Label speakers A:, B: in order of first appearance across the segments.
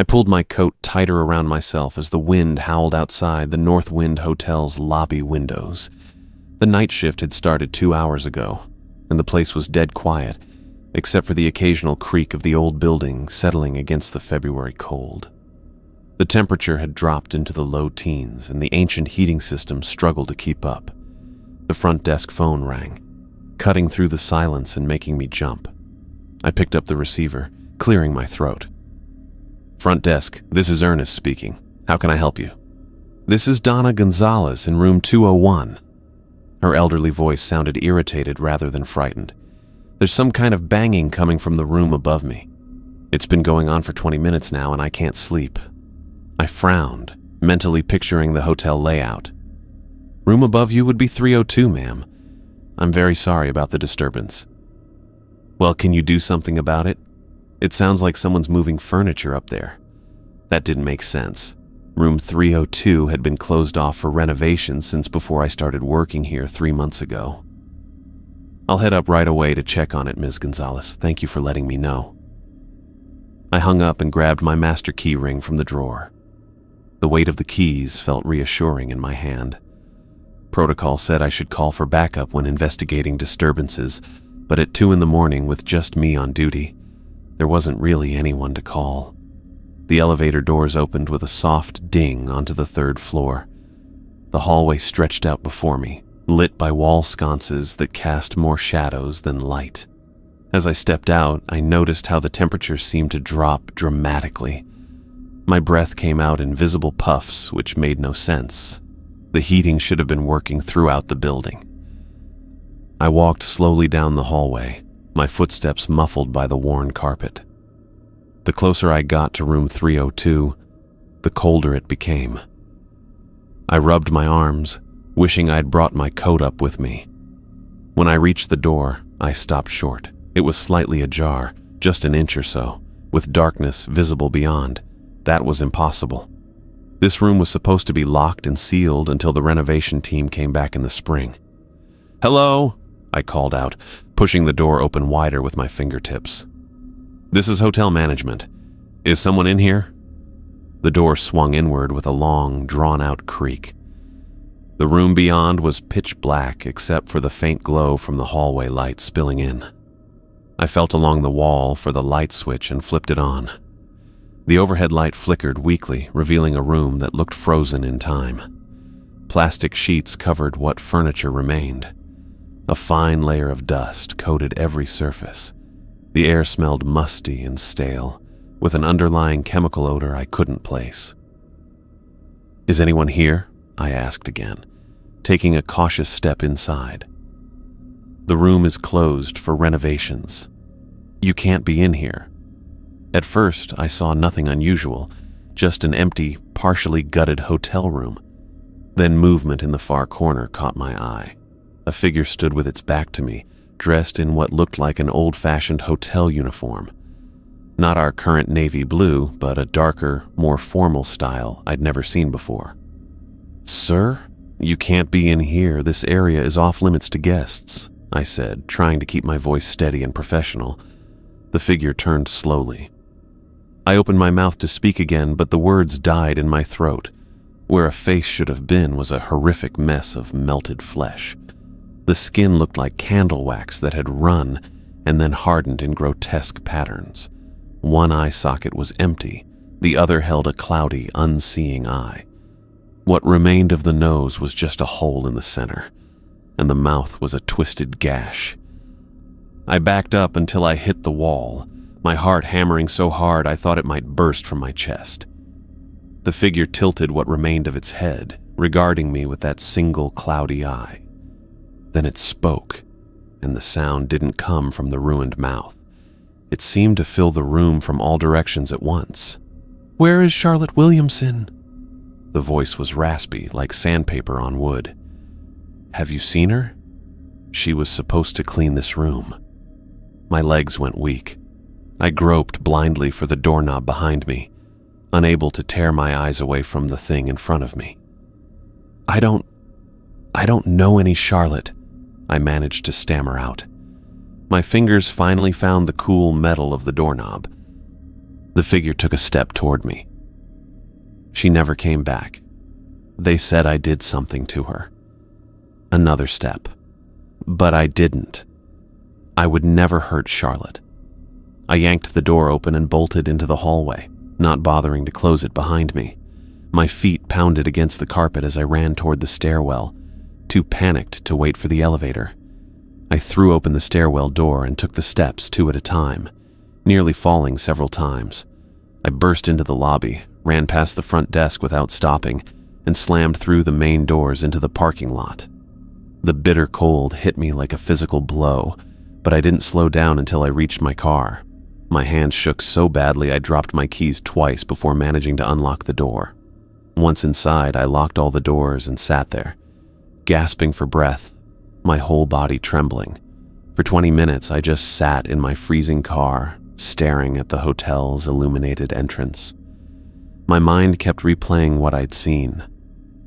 A: I pulled my coat tighter around myself as the wind howled outside the North Wind Hotel's lobby windows. The night shift had started 2 hours ago, and the place was dead quiet, except for the occasional creak of the old building settling against the February cold. The temperature had dropped into the low teens, and the ancient heating system struggled to keep up. The front desk phone rang, cutting through the silence and making me jump. I picked up the receiver, clearing my throat. "Front desk, this is Ernest speaking. How can I help you?" "This is Donna Gonzalez in room 201. Her elderly voice sounded irritated rather than frightened. "There's some kind of banging coming from the room above me. It's been going on for 20 minutes now and I can't sleep." I frowned, mentally picturing the hotel layout. "Room above you would be 302, ma'am. I'm very sorry about the disturbance." "Well, can you do something about it? It sounds like someone's moving furniture up there." That didn't make sense. Room 302 had been closed off for renovation since before I started working here 3 months ago. "I'll head up right away to check on it, Ms. Gonzalez. Thank you for letting me know." I hung up and grabbed my master key ring from the drawer. The weight of the keys felt reassuring in my hand. Protocol said I should call for backup when investigating disturbances, but at 2 a.m. with just me on duty, there wasn't really anyone to call. The elevator doors opened with a soft ding onto the 3rd floor. The hallway stretched out before me, lit by wall sconces that cast more shadows than light. As I stepped out, I noticed how the temperature seemed to drop dramatically. My breath came out in visible puffs, which made no sense. The heating should have been working throughout the building. I walked slowly down the hallway, my footsteps muffled by the worn carpet. The closer I got to room 302, the colder it became. I rubbed my arms, wishing I'd brought my coat up with me. When I reached the door, I stopped short. It was slightly ajar, just an inch or so, with darkness visible beyond. That was impossible. This room was supposed to be locked and sealed until the renovation team came back in the spring. "Hello?" I called out, pushing the door open wider with my fingertips. "This is hotel management. Is someone in here?" The door swung inward with a long, drawn-out creak. The room beyond was pitch black except for the faint glow from the hallway light spilling in. I felt along the wall for the light switch and flipped it on. The overhead light flickered weakly, revealing a room that looked frozen in time. Plastic sheets covered what furniture remained. A fine layer of dust coated every surface. The air smelled musty and stale, with an underlying chemical odor I couldn't place. "Is anyone here?" I asked again, taking a cautious step inside. "The room is closed for renovations. You can't be in here." At first, I saw nothing unusual, just an empty, partially gutted hotel room. Then movement in the far corner caught my eye. A figure stood with its back to me, dressed in what looked like an old-fashioned hotel uniform. Not our current navy blue, but a darker, more formal style I'd never seen before. "Sir, you can't be in here. This area is off-limits to guests," I said, trying to keep my voice steady and professional. The figure turned slowly. I opened my mouth to speak again, but the words died in my throat. Where a face should have been was a horrific mess of melted flesh. The skin looked like candle wax that had run and then hardened in grotesque patterns. One eye socket was empty, the other held a cloudy, unseeing eye. What remained of the nose was just a hole in the center, and the mouth was a twisted gash. I backed up until I hit the wall, my heart hammering so hard I thought it might burst from my chest. The figure tilted what remained of its head, regarding me with that single cloudy eye. Then it spoke, and the sound didn't come from the ruined mouth. It seemed to fill the room from all directions at once. "Where is Charlotte Williamson?" The voice was raspy, like sandpaper on wood. "Have you seen her? She was supposed to clean this room." My legs went weak. I groped blindly for the doorknob behind me, unable to tear my eyes away from the thing in front of me. I don't know any Charlotte," I managed to stammer out. My fingers finally found the cool metal of the doorknob. The figure took a step toward me. She never came back. They said I did something to her. Another step. But I didn't. I would never hurt Charlotte. I yanked the door open and bolted into the hallway, not bothering to close it behind me. My feet pounded against the carpet as I ran toward the stairwell, too panicked to wait for the elevator. I threw open the stairwell door and took the steps 2 at a time, nearly falling several times. I burst into the lobby, ran past the front desk without stopping, and slammed through the main doors into the parking lot. The bitter cold hit me like a physical blow, but I didn't slow down until I reached my car. My hands shook so badly I dropped my keys twice before managing to unlock the door. Once inside, I locked all the doors and sat there, gasping for breath, my whole body trembling. For 20 minutes, I just sat in my freezing car, staring at the hotel's illuminated entrance. My mind kept replaying what I'd seen.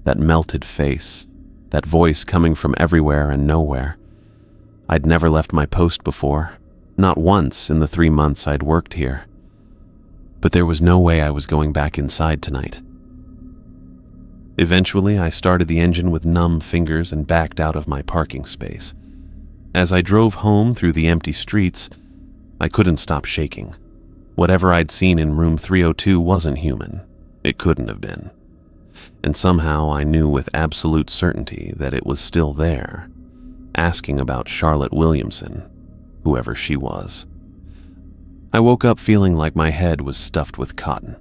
A: That melted face, that voice coming from everywhere and nowhere. I'd never left my post before, not once in the 3 months I'd worked here. But there was no way I was going back inside tonight. Eventually, I started the engine with numb fingers and backed out of my parking space. As I drove home through the empty streets, I couldn't stop shaking. Whatever I'd seen in room 302 wasn't human. It couldn't have been. And somehow I knew with absolute certainty that it was still there, asking about Charlotte Williamson, whoever she was. I woke up feeling like my head was stuffed with cotton.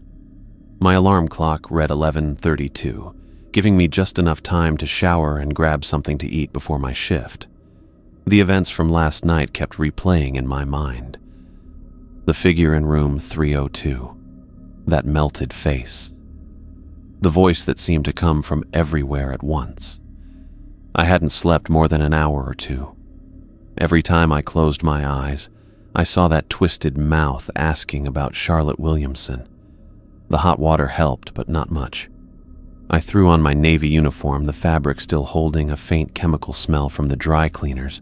A: My alarm clock read 11:32, giving me just enough time to shower and grab something to eat before my shift. The events from last night kept replaying in my mind. The figure in room 302, that melted face, the voice that seemed to come from everywhere at once. I hadn't slept more than an hour or two. Every time I closed my eyes, I saw that twisted mouth asking about Charlotte Williamson. The hot water helped, but not much. I threw on my navy uniform, the fabric still holding a faint chemical smell from the dry cleaners.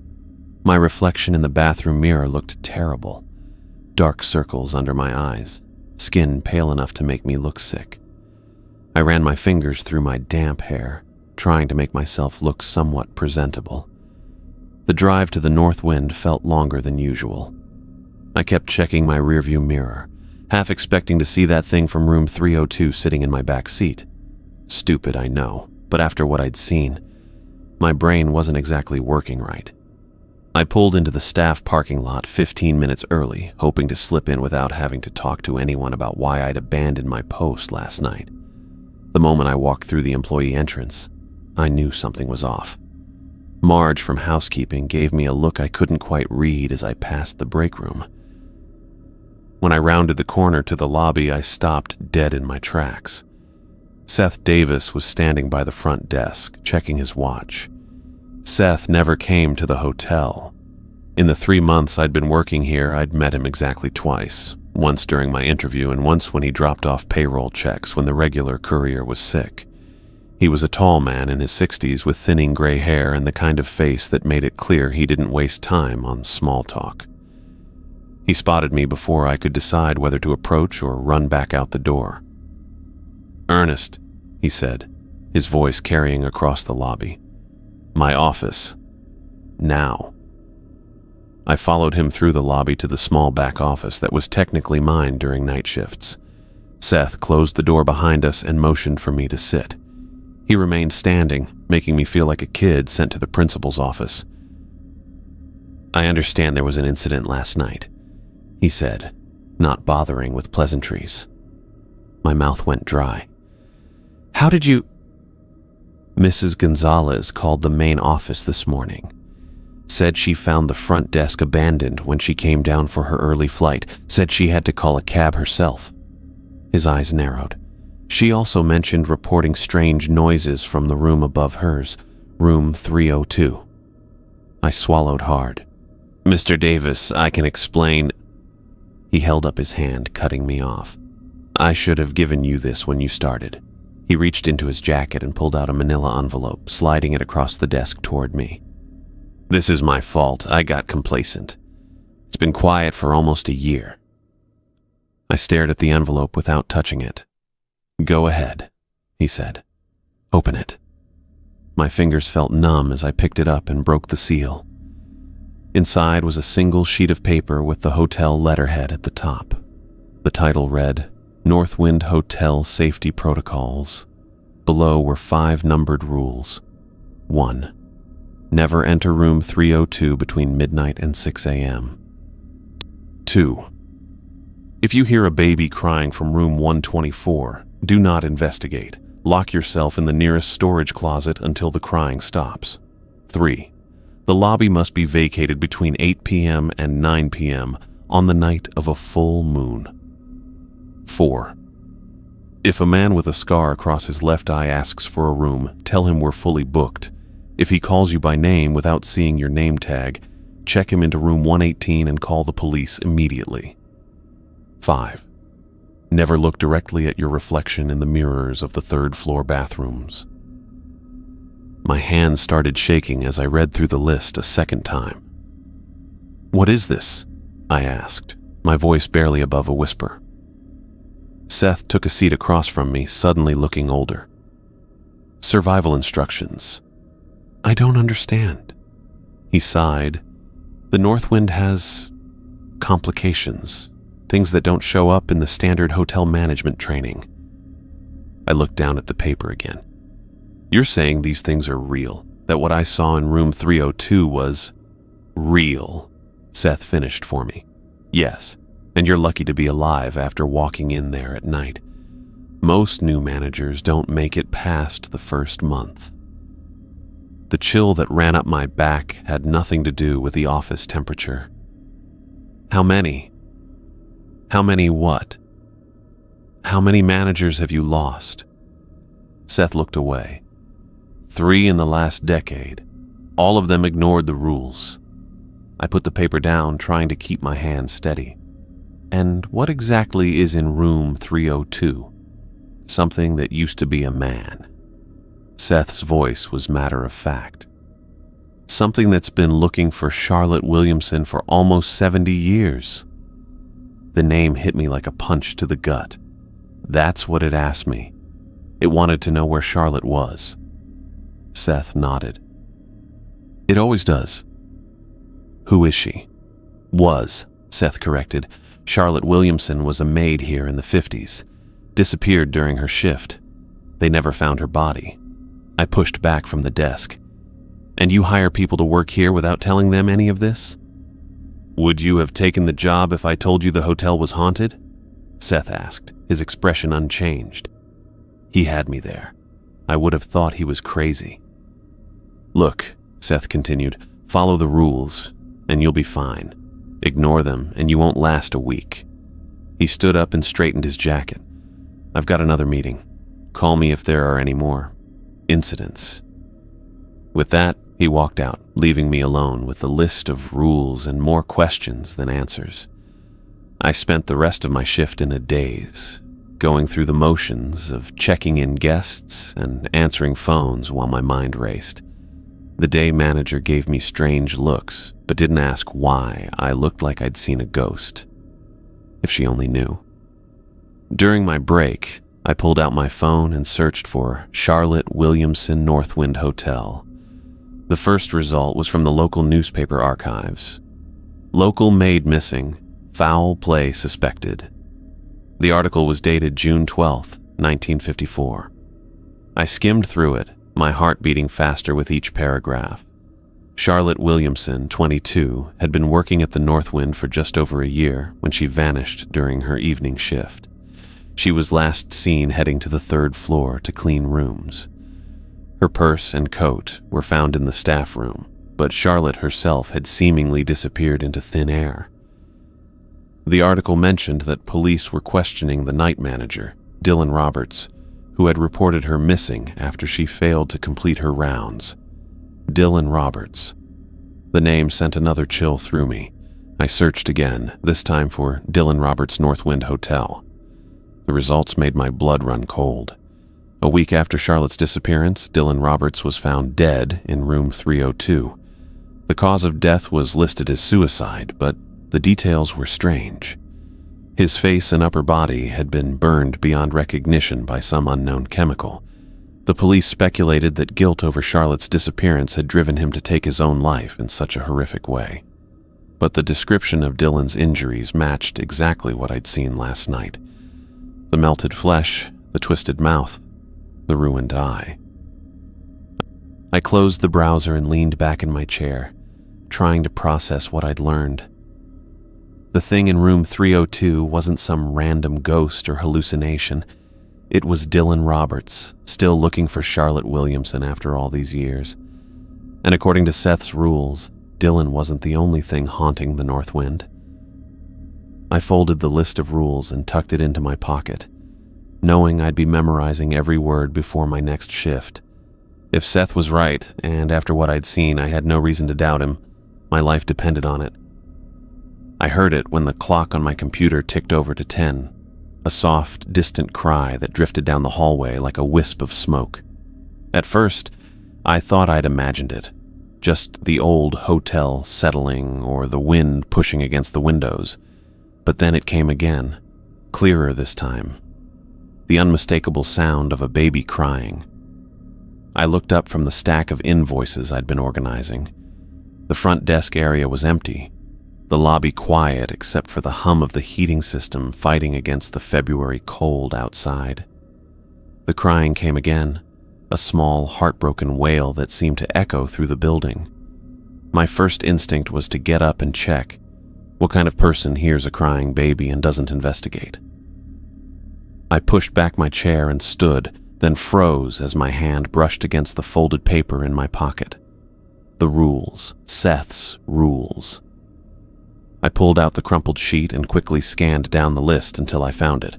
A: My reflection in the bathroom mirror looked terrible. Dark circles under my eyes, skin pale enough to make me look sick. I ran my fingers through my damp hair, trying to make myself look somewhat presentable. The drive to the North Wind felt longer than usual. I kept checking my rearview mirror, half expecting to see that thing from room 302 sitting in my back seat. Stupid, I know, but after what I'd seen, my brain wasn't exactly working right. I pulled into the staff parking lot 15 minutes early, hoping to slip in without having to talk to anyone about why I'd abandoned my post last night. The moment I walked through the employee entrance, I knew something was off. Marge from housekeeping gave me a look I couldn't quite read as I passed the break room. When I rounded the corner to the lobby, I stopped dead in my tracks. Seth Davis was standing by the front desk, checking his watch. Seth never came to the hotel. In the 3 months I'd been working here, I'd met him exactly twice, once during my interview and once when he dropped off payroll checks when the regular courier was sick. He was a tall man in his 60s with thinning gray hair and the kind of face that made it clear he didn't waste time on small talk. He spotted me before I could decide whether to approach or run back out the door. "Ernest," he said, his voice carrying across the lobby. "My office. Now." I followed him through the lobby to the small back office that was technically mine during night shifts. Seth closed the door behind us and motioned for me to sit. He remained standing, making me feel like a kid sent to the principal's office. "I understand there was an incident last night," he said, not bothering with pleasantries. My mouth went dry. "How did you—" "Mrs. Gonzalez called the main office this morning. Said she found the front desk abandoned when she came down for her early flight. Said she had to call a cab herself." His eyes narrowed. "She also mentioned reporting strange noises from the room above hers, room 302. I swallowed hard. "Mr. Davis, I can explain—" He held up his hand, cutting me off. "I should have given you this when you started." He reached into his jacket and pulled out a manila envelope, sliding it across the desk toward me. "This is my fault. I got complacent. It's been quiet for almost a year." I stared at the envelope without touching it. "Go ahead," he said. "Open it." My fingers felt numb as I picked it up and broke the seal. Inside was a single sheet of paper with the hotel letterhead at the top. The title read, "Northwind Hotel Safety Protocols." Below were 5 numbered rules. 1. Never enter room 302 between midnight and 6 a.m. 2. If you hear a baby crying from room 124, do not investigate. Lock yourself in the nearest storage closet until the crying stops. 3. The lobby must be vacated between 8 p.m. and 9 p.m. on the night of a full moon. 4. If a man with a scar across his left eye asks for a room, tell him we're fully booked. If he calls you by name without seeing your name tag, check him into room 118 and call the police immediately. 5. Never look directly at your reflection in the mirrors of the 3rd-floor bathrooms. My hands started shaking as I read through the list a second time. "What is this?" I asked, my voice barely above a whisper. Seth took a seat across from me, suddenly looking older. "Survival instructions." "I don't understand." He sighed. "The Northwind has complications, things that don't show up in the standard hotel management training." I looked down at the paper again. "You're saying these things are real, that what I saw in room 302 was real?" Seth finished for me. "Yes, and you're lucky to be alive after walking in there at night. Most new managers don't make it past the first month." The chill that ran up my back had nothing to do with the office temperature. How many what? How many managers have you lost?" Seth looked away. 3 in the last decade. All of them ignored the rules. I put the paper down, trying to keep my hand steady. "And what exactly is in room 302? Something that used to be a man." Seth's voice was matter of fact. "Something that's been looking for Charlotte Williamson for almost 70 years. The name hit me like a punch to the gut. That's what it asked me. It wanted to know where Charlotte was. Seth nodded. "It always does." "Who is she?" "Was," Seth corrected. "Charlotte Williamson was a maid here in the 50s. Disappeared during her shift. They never found her body." I pushed back from the desk. "And you hire people to work here without telling them any of this?" "Would you have taken the job if I told you the hotel was haunted?" Seth asked, his expression unchanged. He had me there. I would have thought he was crazy. "Look," Seth continued, "follow the rules, and you'll be fine. Ignore them, and you won't last a week." He stood up and straightened his jacket. "I've got another meeting. Call me if there are any more incidents." With that, he walked out, leaving me alone with a list of rules and more questions than answers. I spent the rest of my shift in a daze, going through the motions of checking in guests and answering phones while my mind raced. The day manager gave me strange looks, but didn't ask why I looked like I'd seen a ghost. If she only knew. During my break, I pulled out my phone and searched for Charlotte Williamson Northwind Hotel. The first result was from the local newspaper archives. "Local maid missing, foul play suspected." The article was dated June 12, 1954. I skimmed through it, my heart beating faster with each paragraph. Charlotte Williamson, 22, had been working at the Northwind for just over a year when she vanished during her evening shift. She was last seen heading to the 3rd floor to clean rooms. Her purse and coat were found in the staff room, but Charlotte herself had seemingly disappeared into thin air. The article mentioned that police were questioning the night manager, Dylan Roberts, who had reported her missing after she failed to complete her rounds. Dylan Roberts. The name sent another chill through me. I searched again, this time for Dylan Roberts Northwind Hotel. The results made my blood run cold. A week after Charlotte's disappearance, Dylan Roberts was found dead in room 302. The cause of death was listed as suicide, but the details were strange. His face and upper body had been burned beyond recognition by some unknown chemical. The police speculated that guilt over Charlotte's disappearance had driven him to take his own life in such a horrific way. But the description of Dylan's injuries matched exactly what I'd seen last night. The melted flesh, the twisted mouth, the ruined eye. I closed the browser and leaned back in my chair, trying to process what I'd learned. The thing in room 302 wasn't some random ghost or hallucination. It was Dylan Roberts, still looking for Charlotte Williamson after all these years. And according to Seth's rules, Dylan wasn't the only thing haunting the North Wind. I folded the list of rules and tucked it into my pocket, knowing I'd be memorizing every word before my next shift. If Seth was right, and after what I'd seen I had no reason to doubt him, my life depended on it. I heard it when the clock on my computer ticked over to 10, a soft, distant cry that drifted down the hallway like a wisp of smoke. At first, I thought I'd imagined it, just the old hotel settling or the wind pushing against the windows. But then it came again, clearer this time. The unmistakable sound of a baby crying. I looked up from the stack of invoices I'd been organizing. The front desk area was empty, the lobby quiet except for the hum of the heating system fighting against the February cold outside. The crying came again, a small, heartbroken wail that seemed to echo through the building. My first instinct was to get up and check. What kind of person hears a crying baby and doesn't investigate? I pushed back my chair and stood, then froze as my hand brushed against the folded paper in my pocket. The rules, Seth's rules. I pulled out the crumpled sheet and quickly scanned down the list until I found it.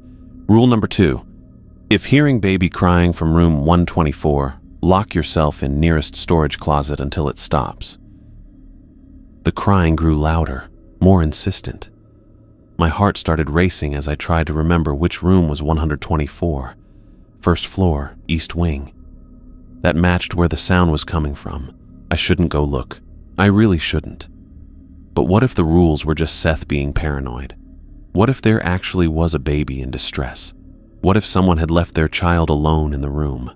A: Rule number 2. If hearing baby crying from room 124, lock yourself in nearest storage closet until it stops. The crying grew louder, more insistent. My heart started racing as I tried to remember which room was 124. First floor, east wing. That matched where the sound was coming from. I shouldn't go look. I really shouldn't. But what if the rules were just Seth being paranoid? What if there actually was a baby in distress? What if someone had left their child alone in the room?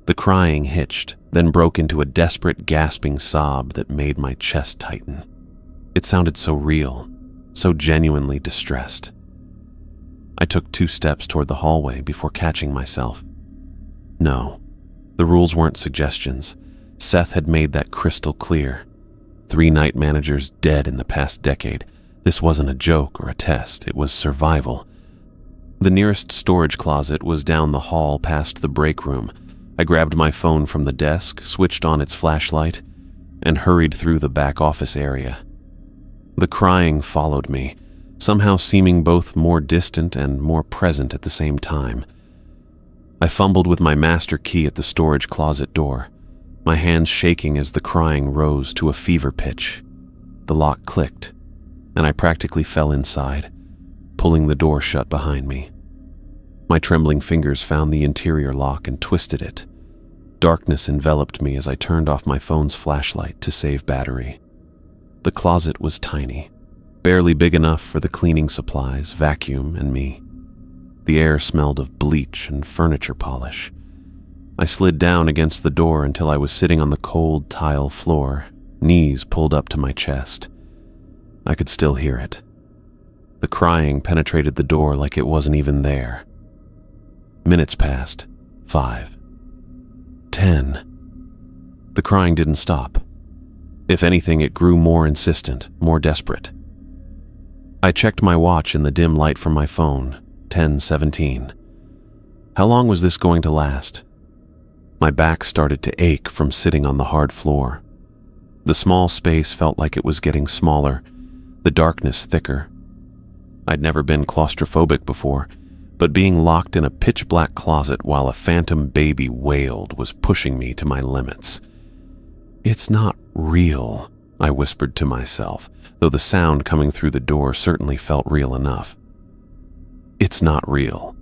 A: The crying hitched, then broke into a desperate, gasping sob that made my chest tighten. It sounded so real, so genuinely distressed. I took 2 steps toward the hallway before catching myself. No, the rules weren't suggestions. Seth had made that crystal clear. 3 night managers dead in the past decade. This wasn't a joke or a test, it was survival. The nearest storage closet was down the hall past the break room. I grabbed my phone from the desk, switched on its flashlight, and hurried through the back office area. The crying followed me, somehow seeming both more distant and more present at the same time. I fumbled with my master key at the storage closet door, my hands shaking as the crying rose to a fever pitch. The lock clicked, and I practically fell inside, pulling the door shut behind me. My trembling fingers found the interior lock and twisted it. Darkness enveloped me as I turned off my phone's flashlight to save battery. The closet was tiny, barely big enough for the cleaning supplies, vacuum, and me. The air smelled of bleach and furniture polish. I slid down against the door until I was sitting on the cold tile floor, knees pulled up to my chest. I could still hear it. The crying penetrated the door like it wasn't even there. Minutes passed. 5. 10. The crying didn't stop. If anything, it grew more insistent, more desperate. I checked my watch in the dim light from my phone. 10:17. How long was this going to last? My back started to ache from sitting on the hard floor. The small space felt like it was getting smaller, the darkness thicker. I'd never been claustrophobic before, but being locked in a pitch-black closet while a phantom baby wailed was pushing me to my limits. It's not real, I whispered to myself, though the sound coming through the door certainly felt real enough. It's not real.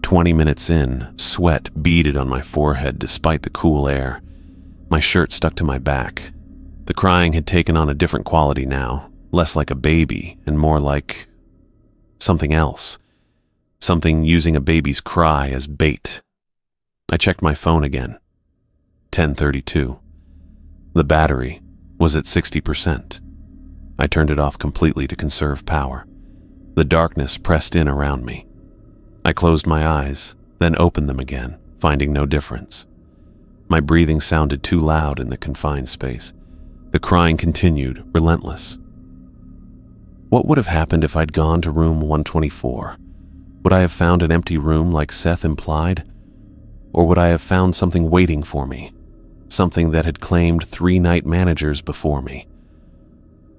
A: 20 minutes in, sweat beaded on my forehead despite the cool air. My shirt stuck to my back. The crying had taken on a different quality now, less like a baby and more like Something else. Something using a baby's cry as bait. I checked my phone again. 10:32. The battery was at 60%. I turned it off completely to conserve power. The darkness pressed in around me. I closed my eyes, then opened them again, finding no difference. My breathing sounded too loud in the confined space. The crying continued, relentless. What would have happened if I'd gone to room 124? Would I have found an empty room like Seth implied? Or would I have found something waiting for me? Something that had claimed 3 night managers before me?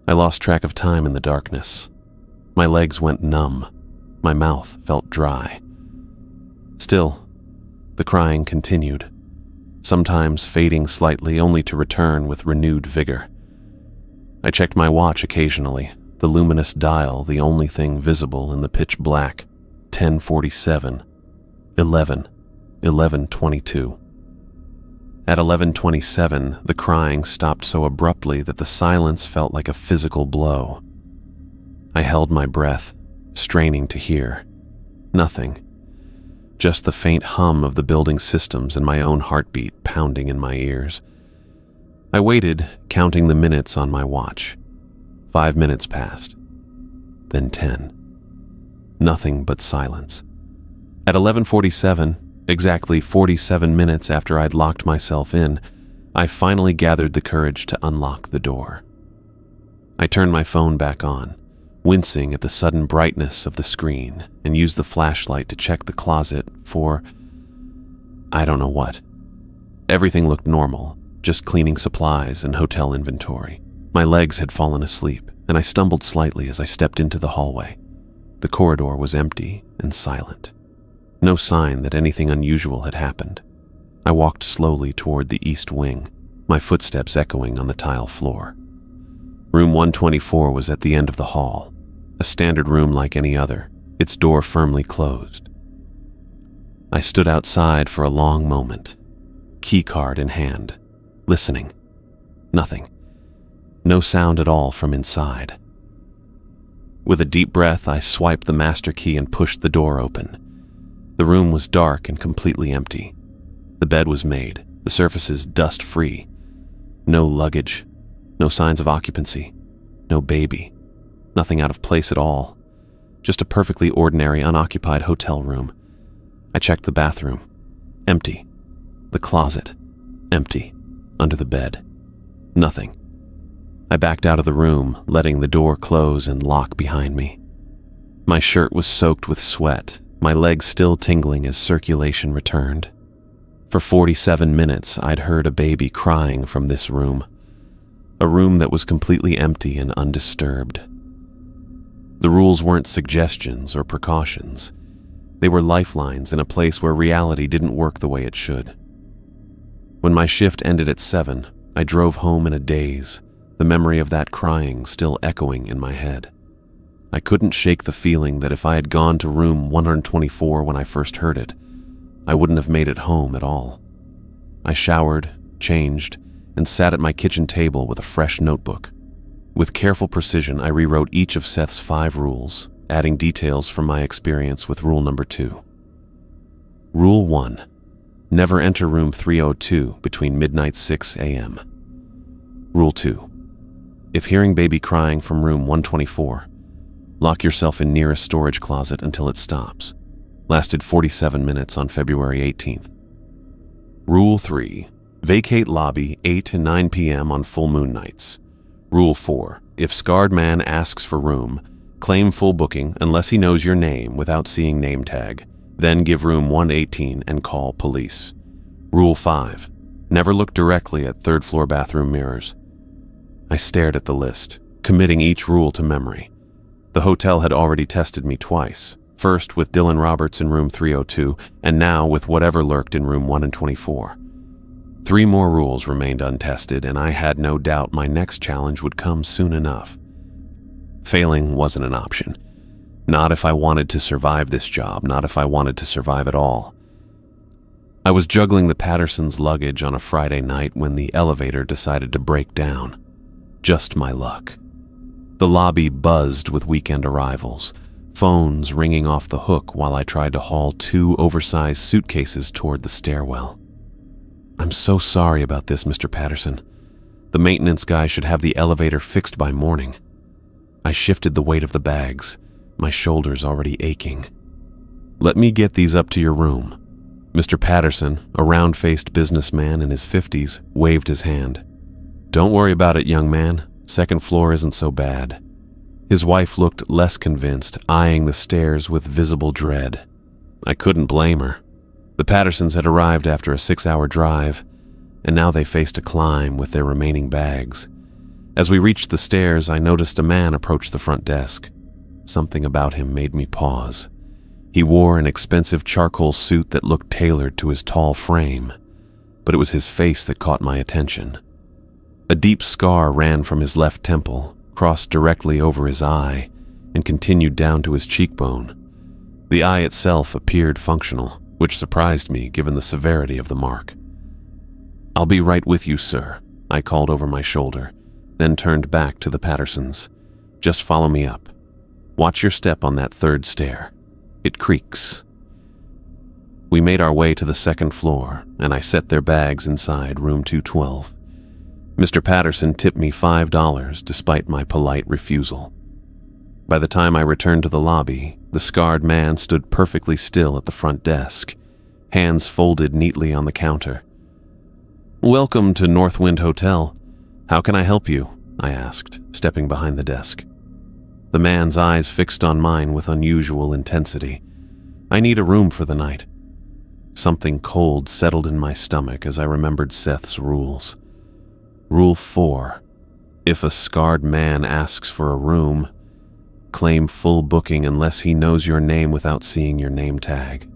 A: I lost track of time in the darkness. My legs went numb. My mouth felt dry. Still, the crying continued, sometimes fading slightly only to return with renewed vigor. I checked my watch occasionally, the luminous dial the only thing visible in the pitch black. 10:47, 11:22. At 11:27, the crying stopped so abruptly that the silence felt like a physical blow. I held my breath, straining to hear. Nothing. Just the faint hum of the building systems and my own heartbeat pounding in my ears. I waited, counting the minutes on my watch. 5 minutes passed. Then 10. Nothing but silence. At 11:47, exactly 47 minutes after I'd locked myself in, I finally gathered the courage to unlock the door. I turned my phone back on, wincing at the sudden brightness of the screen, and used the flashlight to check the closet for I don't know what. Everything looked normal, just cleaning supplies and hotel inventory. My legs had fallen asleep, and I stumbled slightly as I stepped into the hallway. The corridor was empty and silent. No sign that anything unusual had happened. I walked slowly toward the east wing, my footsteps echoing on the tile floor. Room 124 was at the end of the hall, a standard room like any other, its door firmly closed. I stood outside for a long moment, keycard in hand, listening. Nothing. No sound at all from inside. With a deep breath, I swiped the master key and pushed the door open. The room was dark and completely empty. The bed was made, the surfaces dust-free. No luggage, no signs of occupancy, no baby, nothing out of place at all. Just a perfectly ordinary, unoccupied hotel room. I checked the bathroom. Empty. The closet. Empty. Under the bed. Nothing. I backed out of the room, letting the door close and lock behind me. My shirt was soaked with sweat, my legs still tingling as circulation returned. For 47 minutes, I'd heard a baby crying from this room. A room that was completely empty and undisturbed. The rules weren't suggestions or precautions. They were lifelines in a place where reality didn't work the way it should. When my shift ended at 7, I drove home in a daze, the memory of that crying still echoing in my head. I couldn't shake the feeling that if I had gone to room 124 when I first heard it, I wouldn't have made it home at all. I showered, changed, and sat at my kitchen table with a fresh notebook. With careful precision, I rewrote each of Seth's 5 rules, adding details from my experience with rule number 2. Rule 1. Never enter room 302 between midnight 6 a.m. Rule 2. If hearing baby crying from room 124, lock yourself in nearest storage closet until it stops. Lasted 47 minutes on February 18th. Rule 3. Vacate lobby 8 to 9 p.m. on full moon nights. Rule 4. If scarred man asks for room, claim full booking unless he knows your name without seeing name tag. Then give room 118 and call police. Rule 5. Never look directly at third floor bathroom mirrors. I stared at the list, committing each rule to memory. The hotel had already tested me twice, first with Dylan Roberts in room 302, and now with whatever lurked in room 124. 3 more rules remained untested, and I had no doubt my next challenge would come soon enough. Failing wasn't an option. Not if I wanted to survive this job, not if I wanted to survive at all. I was juggling the Pattersons' luggage on a Friday night when the elevator decided to break down. Just my luck. The lobby buzzed with weekend arrivals, phones ringing off the hook while I tried to haul 2 oversized suitcases toward the stairwell. "I'm so sorry about this, Mr. Patterson. The maintenance guy should have the elevator fixed by morning." I shifted the weight of the bags, my shoulders already aching. "Let me get these up to your room." Mr. Patterson, a round-faced businessman in his 50s, waved his hand. "Don't worry about it, young man. 2nd floor isn't so bad." His wife looked less convinced, eyeing the stairs with visible dread. I couldn't blame her. The Pattersons had arrived after a 6-hour drive, and now they faced a climb with their remaining bags. As we reached the stairs, I noticed a man approach the front desk. Something about him made me pause. He wore an expensive charcoal suit that looked tailored to his tall frame, but it was his face that caught my attention. A deep scar ran from his left temple, crossed directly over his eye, and continued down to his cheekbone. The eye itself appeared functional, which surprised me given the severity of the mark. "I'll be right with you, sir," I called over my shoulder, then turned back to the Pattersons. "Just follow me up. Watch your step on that 3rd stair. It creaks." We made our way to the 2nd floor, and I set their bags inside room 212. Mr. Patterson tipped me $5 despite my polite refusal. By the time I returned to the lobby, the scarred man stood perfectly still at the front desk, hands folded neatly on the counter. "Welcome to Northwind Hotel. How can I help you?" I asked, stepping behind the desk. The man's eyes fixed on mine with unusual intensity. "I need a room for the night." Something cold settled in my stomach as I remembered Seth's rules. Rule 4. If a scarred man asks for a room, claim full booking unless he knows your name without seeing your name tag.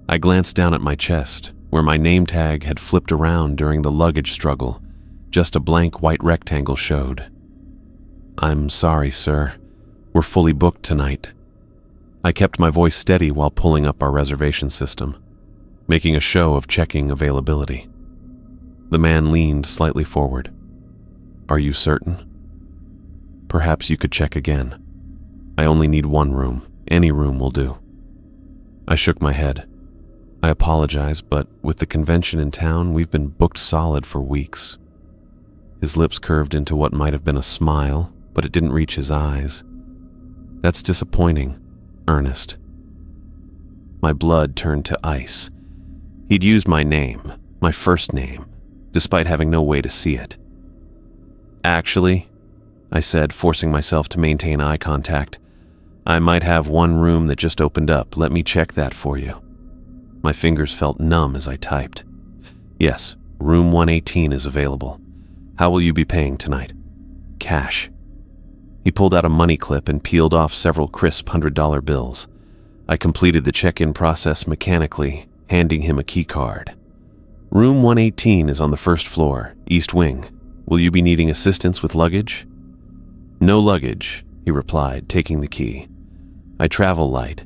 A: I glanced down at my chest, where my name tag had flipped around during the luggage struggle. Just a blank white rectangle showed. "I'm sorry, sir. We're fully booked tonight." I kept my voice steady while pulling up our reservation system, making a show of checking availability. The man leaned slightly forward. "Are you certain? Perhaps you could check again. I only need 1 room. Any room will do." I shook my head. "I apologize, but with the convention in town, we've been booked solid for weeks." His lips curved into what might have been a smile, but it didn't reach his eyes. "That's disappointing, Ernest." My blood turned to ice. He'd used my name, my first name, despite having no way to see it. "Actually," I said, forcing myself to maintain eye contact, "I might have 1 room that just opened up. Let me check that for you." My fingers felt numb as I typed. "Yes, room 118 is available. How will you be paying tonight?" "Cash." He pulled out a money clip and peeled off several crisp $100 bills. I completed the check-in process mechanically, handing him a key card. "Room 118 is on the 1st floor, East Wing. Will you be needing assistance with luggage?" "No luggage," he replied, taking the key. "I travel light."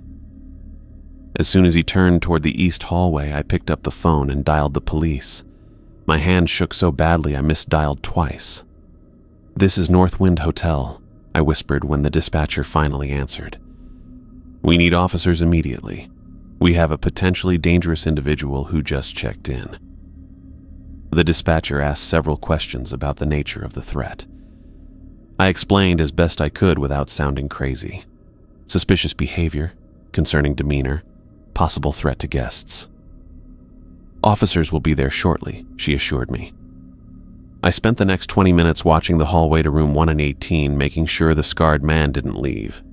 A: As soon as he turned toward the east hallway, I picked up the phone and dialed the police. My hand shook so badly I misdialed twice. "This is Northwind Hotel," I whispered when the dispatcher finally answered. "We need officers immediately. We have a potentially dangerous individual who just checked in." The dispatcher asked several questions about the nature of the threat. I explained as best I could without sounding crazy. Suspicious behavior, concerning demeanor, possible threat to guests. "Officers will be there shortly," she assured me. I spent the next 20 minutes watching the hallway to room 118, making sure the scarred man didn't leave.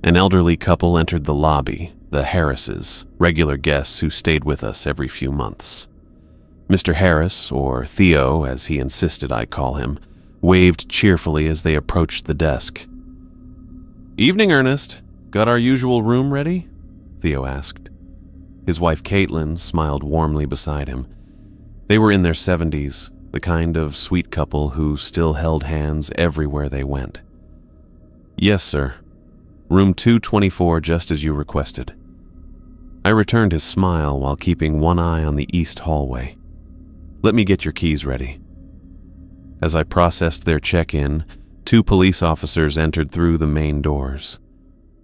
A: An elderly couple entered the lobby, the Harrises, regular guests who stayed with us every few months. Mr. Harris, or Theo as he insisted I call him, waved cheerfully as they approached the desk. "Evening, Ernest. Got our usual room ready?" Theo asked. His wife Caitlin smiled warmly beside him. They were in their 70s, the kind of sweet couple who still held hands everywhere they went. "Yes, sir. Room 224 just as you requested." I returned his smile while keeping one eye on the east hallway. "Let me get your keys ready." As I processed their check-in, 2 police officers entered through the main doors.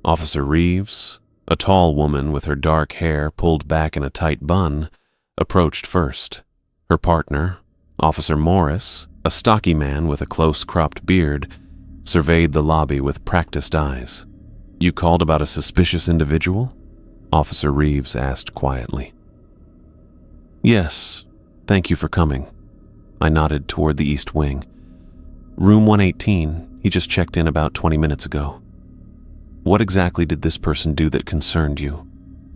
A: Officer Reeves, a tall woman with her dark hair pulled back in a tight bun, approached first. Her partner, Officer Morris, a stocky man with a close-cropped beard, surveyed the lobby with practiced eyes. "You called about a suspicious individual?" Officer Reeves asked quietly. "Yes, thank you for coming." I nodded toward the east wing. "Room 118, he just checked in about 20 minutes ago." "What exactly did this person do that concerned you?"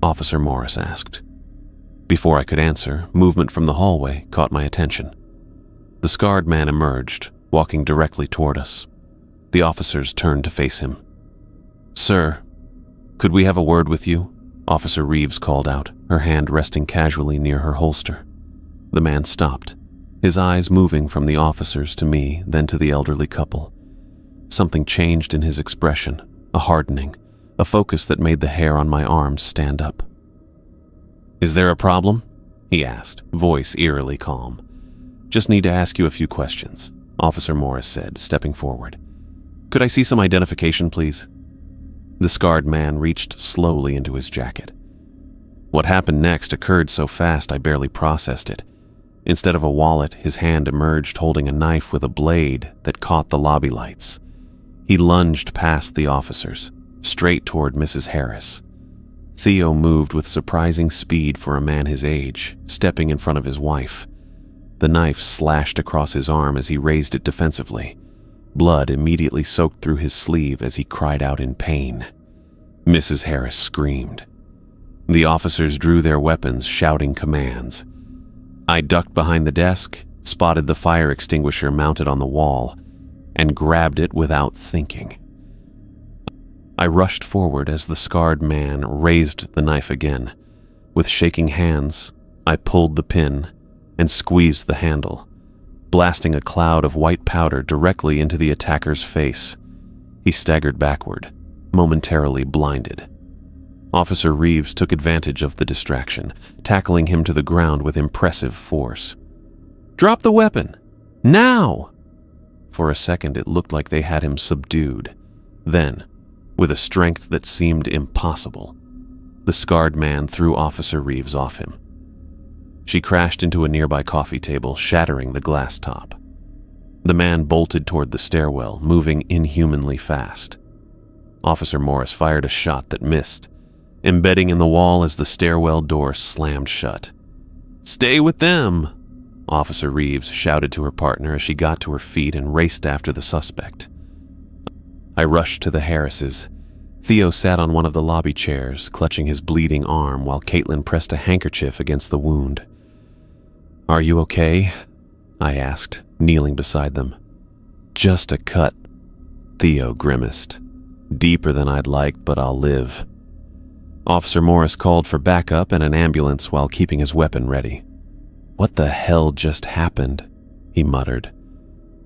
A: Officer Morris asked. Before I could answer, movement from the hallway caught my attention. The scarred man emerged, walking directly toward us. The officers turned to face him. "Sir, could we have a word with you?" Officer Reeves called out, her hand resting casually near her holster. The man stopped, his eyes moving from the officers to me, then to the elderly couple. Something changed in his expression, a hardening, a focus that made the hair on my arms stand up. "Is there a problem?" he asked, voice eerily calm. "Just need to ask you a few questions," Officer Morris said, stepping forward. "Could I see some identification, please?" The scarred man reached slowly into his jacket. What happened next occurred so fast I barely processed it. Instead of a wallet, his hand emerged holding a knife with a blade that caught the lobby lights. He lunged past the officers, straight toward Mrs. Harris. Theo moved with surprising speed for a man his age, stepping in front of his wife. The knife slashed across his arm as he raised it defensively. Blood immediately soaked through his sleeve as he cried out in pain. Mrs. Harris screamed. The officers drew their weapons, shouting commands. I ducked behind the desk, spotted the fire extinguisher mounted on the wall, and grabbed it without thinking. I rushed forward as the scarred man raised the knife again. With shaking hands, I pulled the pin and squeezed the handle, blasting a cloud of white powder directly into the attacker's face. He staggered backward, momentarily blinded. Officer Reeves took advantage of the distraction, tackling him to the ground with impressive force. "Drop the weapon! Now!" For a second, it looked like they had him subdued. Then, with a strength that seemed impossible, the scarred man threw Officer Reeves off him. She crashed into a nearby coffee table, shattering the glass top. The man bolted toward the stairwell, moving inhumanly fast. Officer Morris fired a shot that missed, embedding in the wall as the stairwell door slammed shut. "Stay with them!" Officer Reeves shouted to her partner as she got to her feet and raced after the suspect. I rushed to the Harrises. Theo sat on one of the lobby chairs, clutching his bleeding arm while Caitlin pressed a handkerchief against the wound. "Are you okay?" I asked, kneeling beside them. "Just a cut," Theo grimaced. "Deeper than I'd like, but I'll live." Officer Morris called for backup and an ambulance while keeping his weapon ready. "What the hell just happened?" he muttered.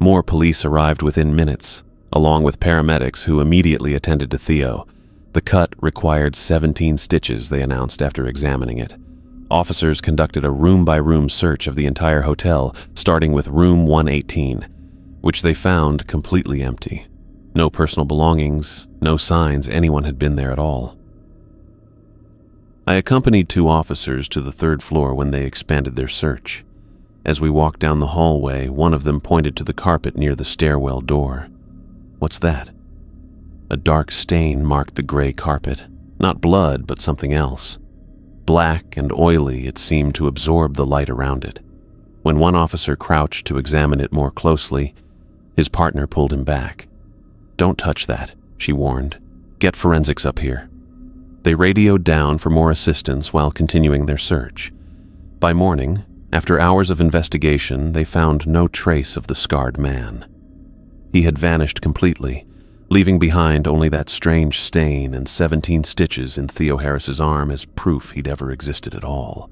A: More police arrived within minutes, along with paramedics who immediately attended to Theo. The cut required 17 stitches, they announced after examining it. Officers conducted a room-by-room search of the entire hotel, starting with room 118, which they found completely empty. No personal belongings, no signs anyone had been there at all. I accompanied 2 officers to the 3rd floor when they expanded their search. As we walked down the hallway, one of them pointed to the carpet near the stairwell door. "What's that?" A dark stain marked the gray carpet. Not blood, but something else. Black and oily, it seemed to absorb the light around it. When one officer crouched to examine it more closely, his partner pulled him back. "Don't touch that," she warned. "Get forensics up here." They radioed down for more assistance while continuing their search. By morning, after hours of investigation, they found no trace of the scarred man. He had vanished completely, leaving behind only that strange stain and 17 stitches in Theo Harris's arm as proof he'd ever existed at all.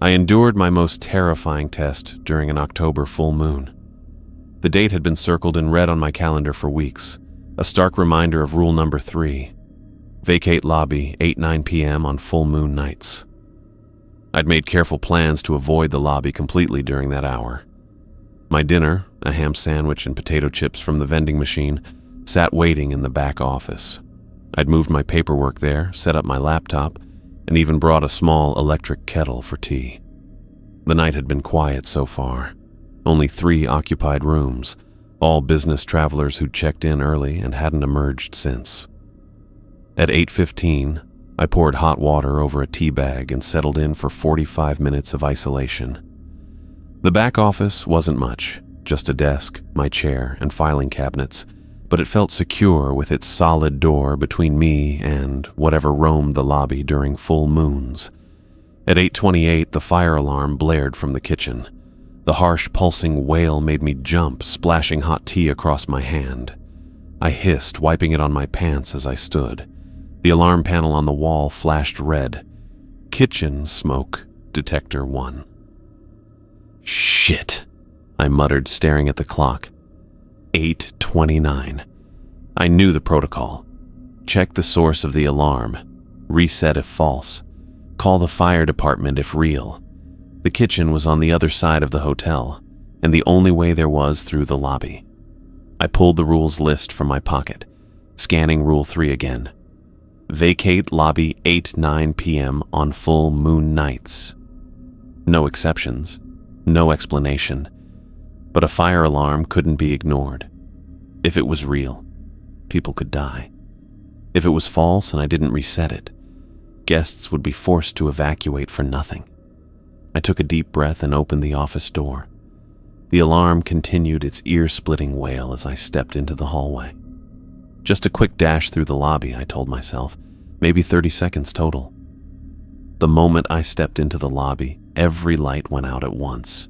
A: I endured my most terrifying test during an October full moon. The date had been circled in red on my calendar for weeks, a stark reminder of rule number 3. Vacate lobby 8-9 p.m. on full moon nights. I'd made careful plans to avoid the lobby completely during that hour. My dinner, a ham sandwich and potato chips from the vending machine, sat waiting in the back office. I'd moved my paperwork there, set up my laptop, and even brought a small electric kettle for tea. The night had been quiet so far. Only 3 occupied rooms, all business travelers who'd checked in early and hadn't emerged since. At 8:15, I poured hot water over a tea bag and settled in for 45 minutes of isolation. The back office wasn't much, just a desk, my chair, and filing cabinets, but it felt secure with its solid door between me and whatever roamed the lobby during full moons. At 8:28, the fire alarm blared from the kitchen. The harsh, pulsing wail made me jump, splashing hot tea across my hand. I hissed, wiping it on my pants as I stood. The alarm panel on the wall flashed red. Kitchen smoke detector 1. Shit, I muttered, staring at the clock. 8:29. I knew the protocol. Check the source of the alarm. Reset if false. Call the fire department if real. The kitchen was on the other side of the hotel, and the only way there was through the lobby. I pulled the rules list from my pocket, scanning Rule 3 again. Vacate lobby 8-9 p.m. on full moon nights. No exceptions, no explanation, but a fire alarm couldn't be ignored. If it was real, people could die. If it was false and I didn't reset it, guests would be forced to evacuate for nothing. I took a deep breath and opened the office door. The alarm continued its ear-splitting wail as I stepped into the hallway. Just a quick dash through the lobby, I told myself, maybe 30 seconds total. The moment I stepped into the lobby, every light went out at once.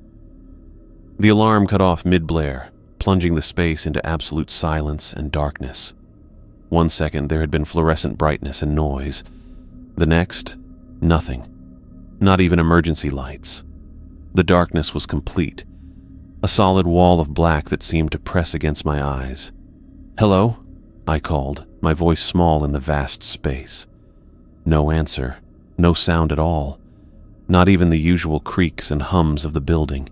A: The alarm cut off mid-blare, plunging the space into absolute silence and darkness. 1 second, there had been fluorescent brightness and noise. The next, nothing. Not even emergency lights. The darkness was complete. A solid wall of black that seemed to press against my eyes. "Hello?" I called, my voice small in the vast space. No answer, no sound at all, not even the usual creaks and hums of the building.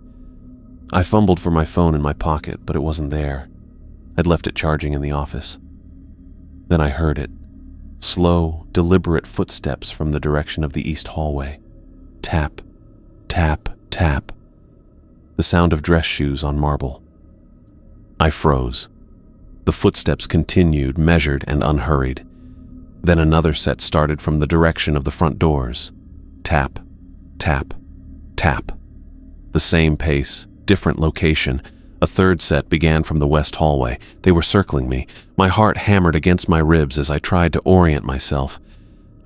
A: I fumbled for my phone in my pocket, but it wasn't there. I'd left it charging in the office. Then I heard it. Slow, deliberate footsteps from the direction of the east hallway. Tap, tap, tap. The sound of dress shoes on marble. I froze. The footsteps continued, measured and unhurried. Then another set started from the direction of the front doors. Tap, tap, tap. The same pace, different location. A third set began from the west hallway. They were circling me. My heart hammered against my ribs as I tried to orient myself.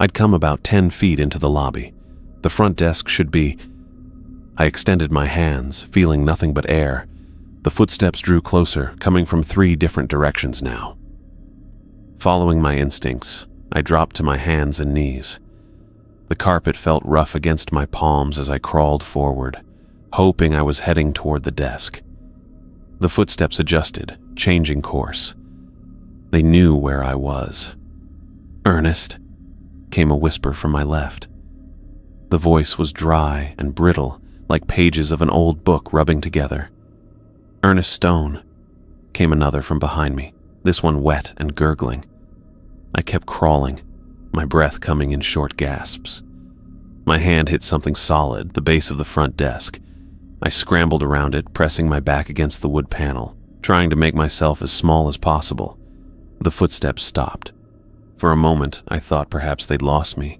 A: I'd come about 10 feet into the lobby. The front desk should be... I extended my hands, feeling nothing but air. The footsteps drew closer, coming from 3 different directions now. Following my instincts, I dropped to my hands and knees. The carpet felt rough against my palms as I crawled forward, hoping I was heading toward the desk. The footsteps adjusted, changing course. They knew where I was. "Ernest," came a whisper from my left. The voice was dry and brittle, like pages of an old book rubbing together. "Ernest Stone," came another from behind me, this one wet and gurgling. I kept crawling, my breath coming in short gasps. My hand hit something solid, the base of the front desk. I scrambled around it, pressing my back against the wood panel, trying to make myself as small as possible. The footsteps stopped. For a moment, I thought perhaps they'd lost me.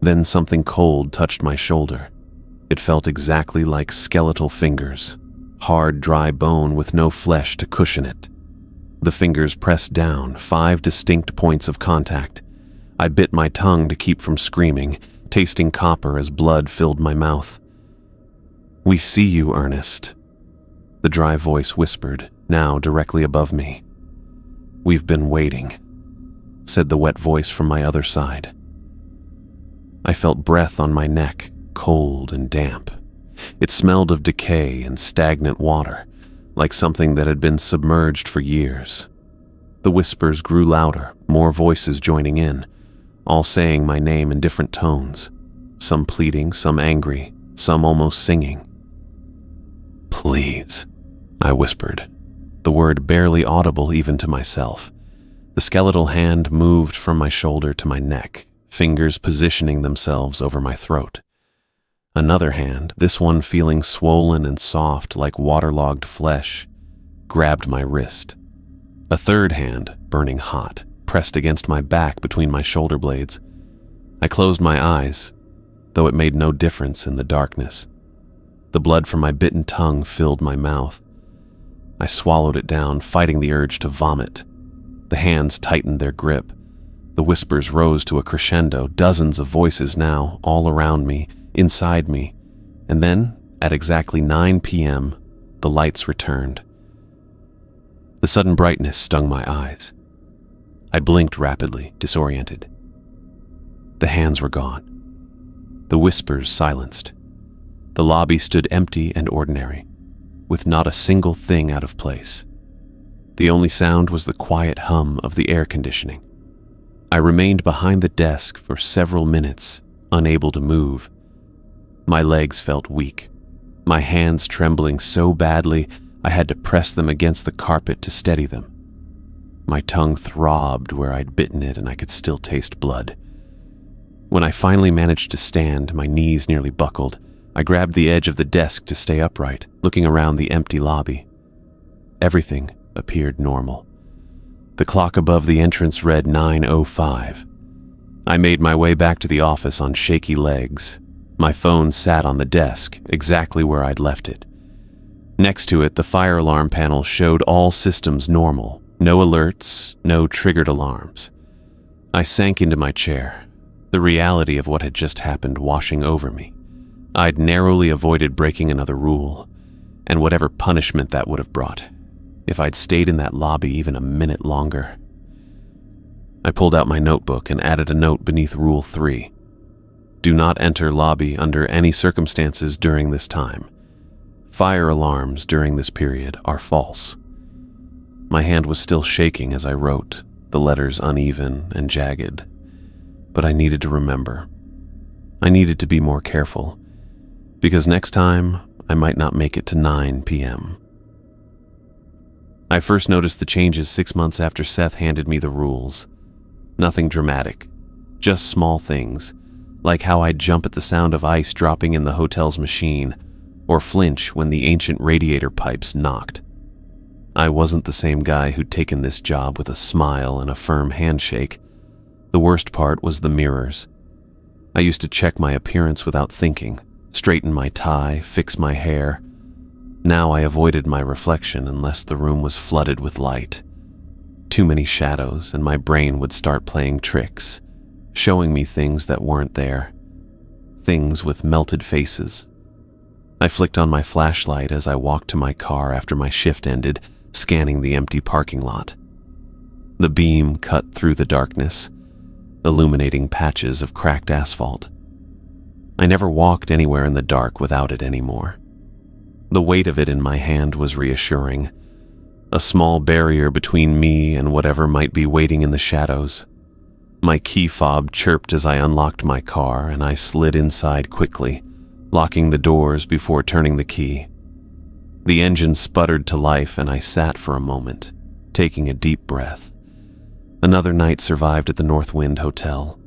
A: Then something cold touched my shoulder. It felt exactly like skeletal fingers, hard, dry bone with no flesh to cushion it. The fingers pressed down, 5 distinct points of contact. I bit my tongue to keep from screaming, tasting copper as blood filled my mouth. "We see you, Ernest," the dry voice whispered, now directly above me. "We've been waiting," said the wet voice from my other side. I felt breath on my neck, cold and damp. It smelled of decay and stagnant water, like something that had been submerged for years. The whispers grew louder, more voices joining in, all saying my name in different tones, some pleading, some angry, some almost singing. "Please," I whispered, the word barely audible even to myself. The The skeletal hand moved from my shoulder to my neck, fingers positioning themselves over my throat. Another hand, this one feeling swollen and soft like waterlogged flesh, grabbed my wrist. A third hand, burning hot, pressed against my back between my shoulder blades. I closed my eyes, though it made no difference in the darkness. The blood from my bitten tongue filled my mouth. I swallowed it down, fighting the urge to vomit. The hands tightened their grip. The whispers rose to a crescendo, dozens of voices now, all around me, inside me. And then, at exactly 9 p.m., the lights returned. The sudden brightness stung my eyes. I blinked rapidly, disoriented. The hands were gone. The whispers silenced. The lobby stood empty and ordinary, with not a single thing out of place. The only sound was the quiet hum of the air conditioning. I remained behind the desk for several minutes, unable to move. My legs felt weak, my hands trembling so badly I had to press them against the carpet to steady them. My tongue throbbed where I'd bitten it and I could still taste blood. When I finally managed to stand, my knees nearly buckled. I grabbed the edge of the desk to stay upright, looking around the empty lobby. Everything appeared normal. The clock above the entrance read 9:05. I made my way back to the office on shaky legs. My phone sat on the desk, exactly where I'd left it. Next to it, the fire alarm panel showed all systems normal. No alerts, no triggered alarms. I sank into my chair, the reality of what had just happened washing over me. I'd narrowly avoided breaking another rule, and whatever punishment that would have brought, if I'd stayed in that lobby even a minute longer. I pulled out my notebook and added a note beneath Rule 3. Do not enter lobby under any circumstances during this time. Fire alarms during this period are false. My hand was still shaking as I wrote, the letters uneven and jagged. But I needed to remember. I needed to be more careful, because next time I might not make it to 9 p.m. I first noticed the changes 6 months after Seth handed me the rules. Nothing dramatic, just small things, like how I'd jump at the sound of ice dropping in the hotel's machine, or flinch when the ancient radiator pipes knocked. I wasn't the same guy who'd taken this job with a smile and a firm handshake. The worst part was the mirrors. I used to check my appearance without thinking, straighten my tie, fix my hair. Now I avoided my reflection unless the room was flooded with light. Too many shadows, and my brain would start playing tricks, showing me things that weren't there. Things with melted faces. I flicked on my flashlight as I walked to my car after my shift ended, scanning the empty parking lot. The beam cut through the darkness, illuminating patches of cracked asphalt. I never walked anywhere in the dark without it anymore. The weight of it in my hand was reassuring, a small barrier between me and whatever might be waiting in the shadows. My key fob chirped as I unlocked my car, and I slid inside quickly, locking the doors before turning the key. The engine sputtered to life, and I sat for a moment, taking a deep breath. Another night survived at the Northwind Hotel.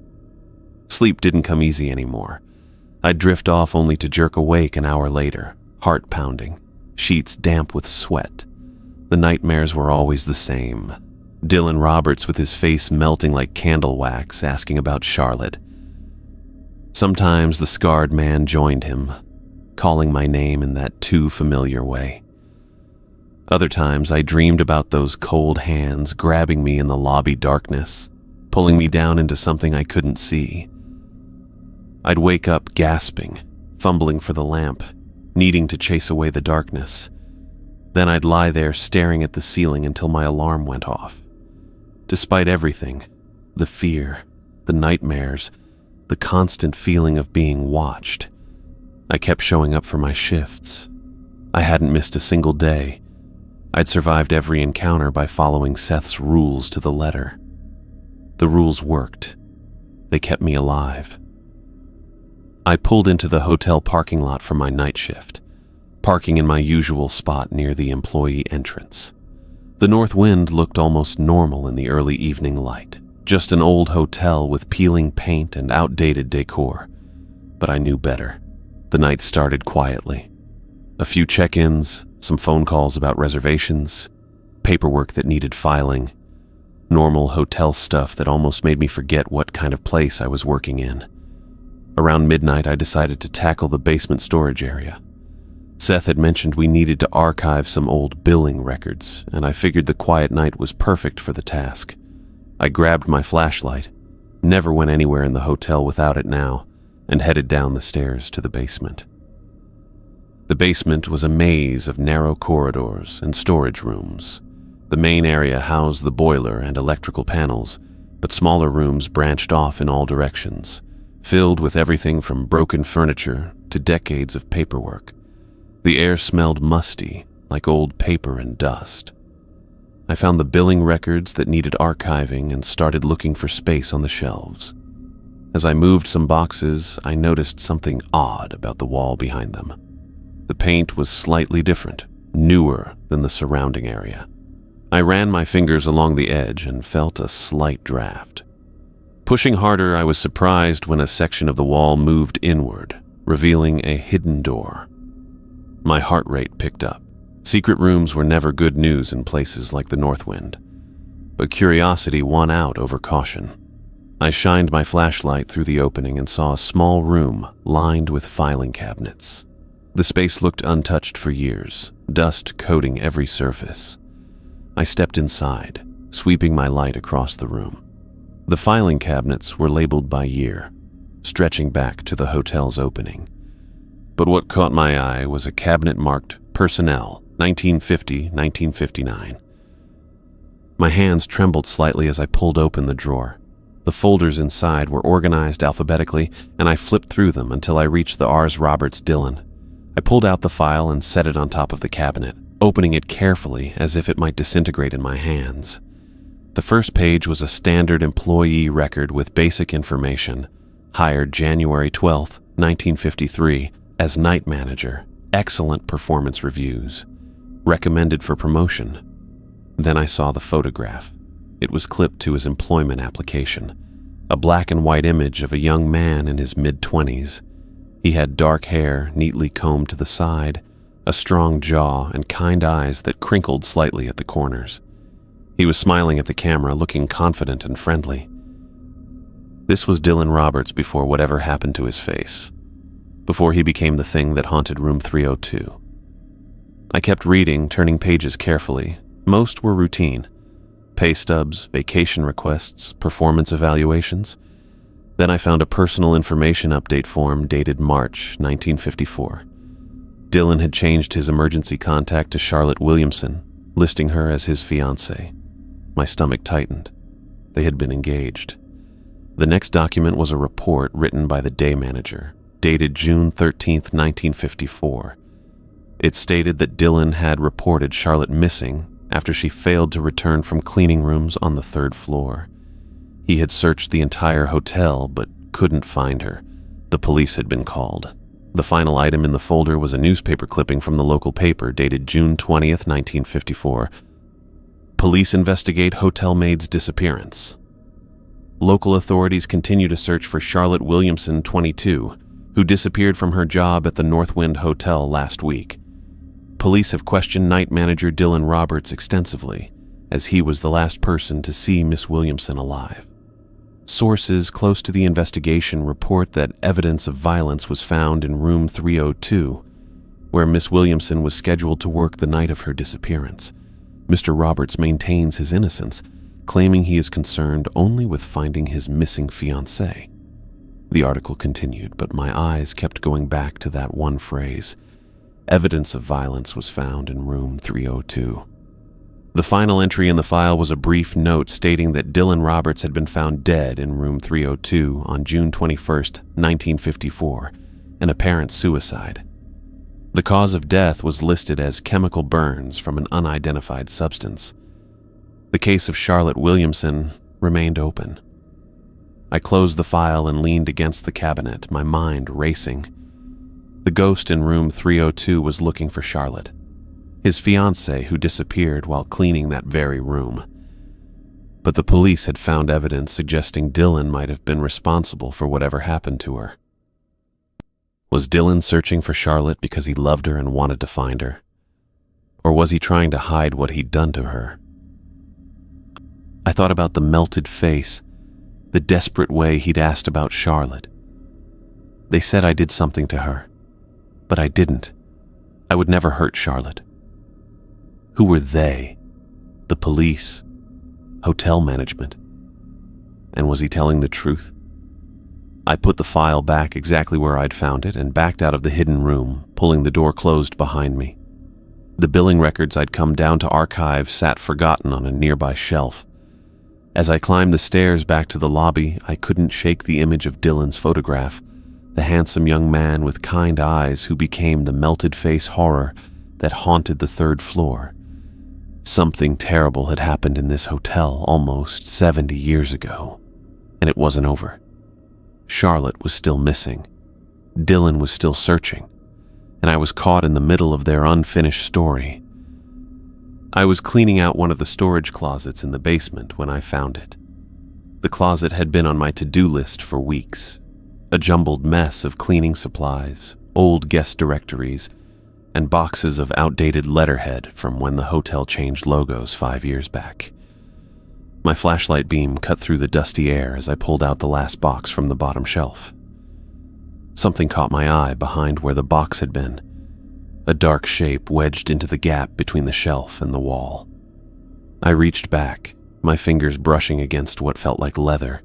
A: Sleep didn't come easy anymore. I'd drift off only to jerk awake an hour later, heart pounding, sheets damp with sweat. The nightmares were always the same. Dylan Roberts with his face melting like candle wax, asking about Charlotte. Sometimes the scarred man joined him, calling my name in that too familiar way. Other times I dreamed about those cold hands grabbing me in the lobby darkness, pulling me down into something I couldn't see. I'd wake up gasping, fumbling for the lamp, needing to chase away the darkness. Then I'd lie there staring at the ceiling until my alarm went off. Despite everything, the fear, the nightmares, the constant feeling of being watched, I kept showing up for my shifts. I hadn't missed a single day. I'd survived every encounter by following Seth's rules to the letter. The rules worked. They kept me alive. I pulled into the hotel parking lot for my night shift, parking in my usual spot near the employee entrance. The North Wind looked almost normal in the early evening light, just an old hotel with peeling paint and outdated decor. But I knew better. The night started quietly. A few check-ins, some phone calls about reservations, paperwork that needed filing, normal hotel stuff that almost made me forget what kind of place I was working in. Around midnight, I decided to tackle the basement storage area. Seth had mentioned we needed to archive some old billing records, and I figured the quiet night was perfect for the task. I grabbed my flashlight, never went anywhere in the hotel without it now, and headed down the stairs to the basement. The basement was a maze of narrow corridors and storage rooms. The main area housed the boiler and electrical panels, but smaller rooms branched off in all directions, filled with everything from broken furniture to decades of paperwork. The air smelled musty, like old paper and dust. I found the billing records that needed archiving and started looking for space on the shelves. As I moved some boxes, I noticed something odd about the wall behind them. The paint was slightly different, newer than the surrounding area. I ran my fingers along the edge and felt a slight draft. Pushing harder, I was surprised when a section of the wall moved inward, revealing a hidden door. My heart rate picked up. Secret rooms were never good news in places like the North Wind, but curiosity won out over caution. I shined my flashlight through the opening and saw a small room lined with filing cabinets. The space looked untouched for years, dust coating every surface. I stepped inside, sweeping my light across the room. The filing cabinets were labeled by year, stretching back to the hotel's opening. But what caught my eye was a cabinet marked Personnel, 1950-1959. My hands trembled slightly as I pulled open the drawer. The folders inside were organized alphabetically, and I flipped through them until I reached the Rs. Roberts Dillon. I pulled out the file and set it on top of the cabinet, opening it carefully as if it might disintegrate in my hands. The first page was a standard employee record with basic information. Hired January 12, 1953, as night manager. Excellent performance reviews. Recommended for promotion. Then I saw the photograph. It was clipped to his employment application. A black and white image of a young man in his mid-20s. He had dark hair neatly combed to the side, a strong jaw, and kind eyes that crinkled slightly at the corners. He was smiling at the camera, looking confident and friendly. This was Dylan Roberts before whatever happened to his face. Before he became the thing that haunted room 302. I kept reading, turning pages carefully. Most were routine. Pay stubs, vacation requests, performance evaluations. Then I found a personal information update form dated March 1954. Dylan had changed his emergency contact to Charlotte Williamson, listing her as his fiancée. My stomach tightened. They had been engaged. The next document was a report written by the day manager, dated June 13, 1954. It stated that Dylan had reported Charlotte missing after she failed to return from cleaning rooms on the 3rd floor. He had searched the entire hotel but couldn't find her. The police had been called. The final item in the folder was a newspaper clipping from the local paper dated June 20, 1954. Police investigate hotel maid's disappearance. Local authorities continue to search for Charlotte Williamson, 22, who disappeared from her job at the North Wind Hotel last week. Police have questioned night manager Dylan Roberts extensively, as he was the last person to see Miss Williamson alive. Sources close to the investigation report that evidence of violence was found in room 302, where Miss Williamson was scheduled to work the night of her disappearance. Mr. Roberts maintains his innocence, claiming he is concerned only with finding his missing fiancée. The article continued, but my eyes kept going back to that one phrase. Evidence of violence was found in room 302. The final entry in the file was a brief note stating that Dylan Roberts had been found dead in room 302 on June 21, 1954, an apparent suicide. The cause of death was listed as chemical burns from an unidentified substance. The case of Charlotte Williamson remained open. I closed the file and leaned against the cabinet, my mind racing. The ghost in room 302 was looking for Charlotte. his fiancée who disappeared while cleaning that very room. But the police had found evidence suggesting Dylan might have been responsible for whatever happened to her. Was Dylan searching for Charlotte because he loved her and wanted to find her? Or was he trying to hide what he'd done to her? I thought about the melted face, the desperate way he'd asked about Charlotte. They said I did something to her, but I didn't. I would never hurt Charlotte. Who were they? The police? Hotel management? And was he telling the truth? I put the file back exactly where I'd found it and backed out of the hidden room, pulling the door closed behind me. The billing records I'd come down to archive sat forgotten on a nearby shelf. As I climbed the stairs back to the lobby, I couldn't shake the image of Dylan's photograph, the handsome young man with kind eyes who became the melted face horror that haunted the third floor. Something terrible had happened in this hotel almost 70 years ago, and it wasn't over. Charlotte was still missing. Dylan was still searching, and I was caught in the middle of their unfinished story. I was cleaning out one of the storage closets in the basement when I found it. The closet had been on my to-do list for weeks, a jumbled mess of cleaning supplies, old guest directories, and boxes of outdated letterhead from when the hotel changed logos 5 years back. My flashlight beam cut through the dusty air as I pulled out the last box from the bottom shelf. Something caught my eye behind where the box had been, a dark shape wedged into the gap between the shelf and the wall. I reached back, my fingers brushing against what felt like leather,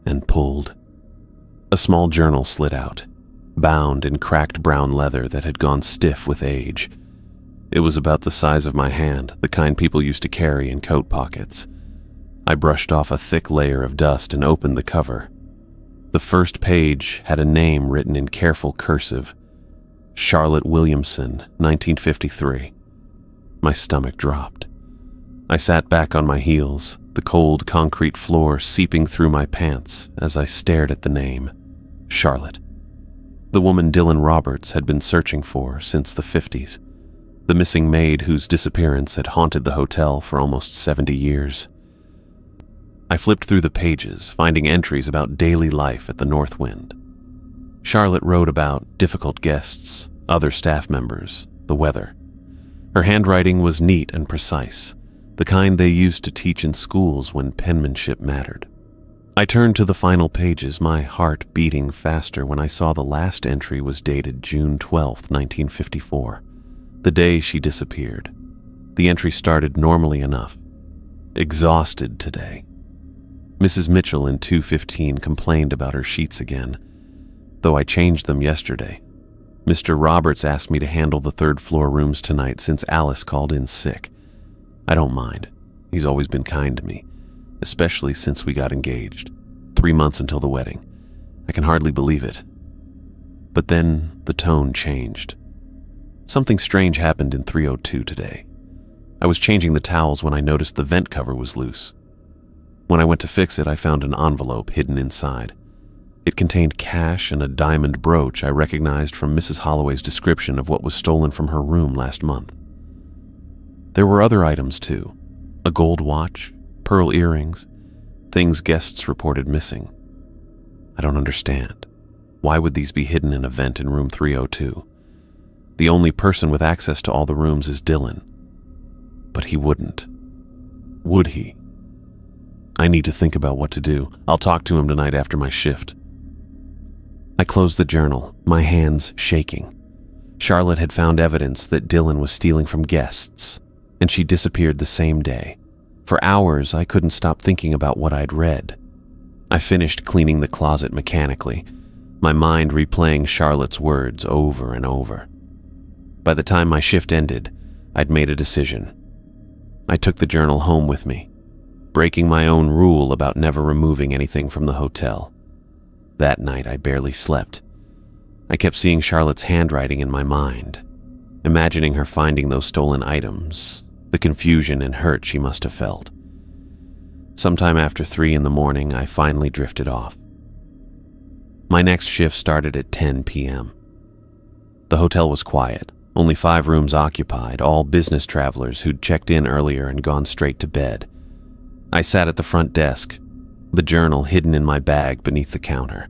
A: and pulled. A small journal slid out, bound in cracked brown leather that had gone stiff with age. It was about the size of my hand, the kind people used to carry in coat pockets. I brushed off a thick layer of dust and opened the cover. The first page had a name written in careful cursive: Charlotte Williamson, 1953. My stomach dropped. I sat back on my heels, the cold concrete floor seeping through my pants as I stared at the name, Charlotte. The woman Dylan Roberts had been searching for since the 50s, the missing maid whose disappearance had haunted the hotel for almost 70 years. I flipped through the pages, finding entries about daily life at the North Wind. Charlotte wrote about difficult guests, other staff members, the weather. Her handwriting was neat and precise, the kind they used to teach in schools when penmanship mattered. I turned to the final pages, my heart beating faster when I saw the last entry was dated June 12, 1954, the day she disappeared. The entry started normally enough. Exhausted today. Mrs. Mitchell in 215 complained about her sheets again, though I changed them yesterday. Mr. Roberts asked me to handle the third floor rooms tonight since Alice called in sick. I don't mind. He's always been kind to me, especially since we got engaged. 3 months until the wedding. I can hardly believe it. But then the tone changed. Something strange happened in 302 today. I was changing the towels when I noticed the vent cover was loose. When I went to fix it, I found an envelope hidden inside. It contained cash and a diamond brooch I recognized from Mrs. Holloway's description of what was stolen from her room last month. There were other items too. A gold watch, pearl earrings, things guests reported missing. I don't understand. Why would these be hidden in a vent in room 302? The only person with access to all the rooms is Dylan. But he wouldn't. Would he? I need to think about what to do. I'll talk to him tonight after my shift. I closed the journal, my hands shaking. Charlotte had found evidence that Dylan was stealing from guests, and she disappeared the same day. For hours, I couldn't stop thinking about what I'd read. I finished cleaning the closet mechanically, my mind replaying Charlotte's words over and over. By the time my shift ended, I'd made a decision. I took the journal home with me, breaking my own rule about never removing anything from the hotel. That night, I barely slept. I kept seeing Charlotte's handwriting in my mind, imagining her finding those stolen items, the confusion and hurt she must have felt. Sometime after 3 a.m, I finally drifted off. My next shift started at 10 p.m. The hotel was quiet, Only 5 rooms occupied, all business travelers who'd checked in earlier and gone straight to bed. I sat at the front desk, the journal hidden in my bag beneath the counter.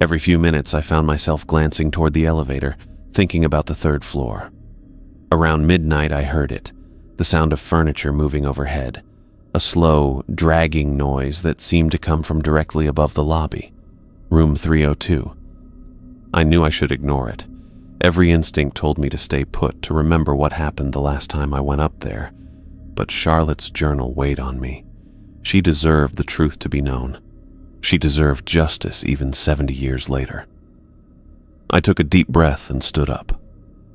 A: Every few minutes I found myself glancing toward the elevator, thinking about the 3rd floor. Around midnight I heard it, the sound of furniture moving overhead, a slow, dragging noise that seemed to come from directly above the lobby. Room 302. I knew I should ignore it. Every instinct told me to stay put, to remember what happened the last time I went up there. But Charlotte's journal weighed on me. She deserved the truth to be known. She deserved justice even 70 years later. I took a deep breath and stood up.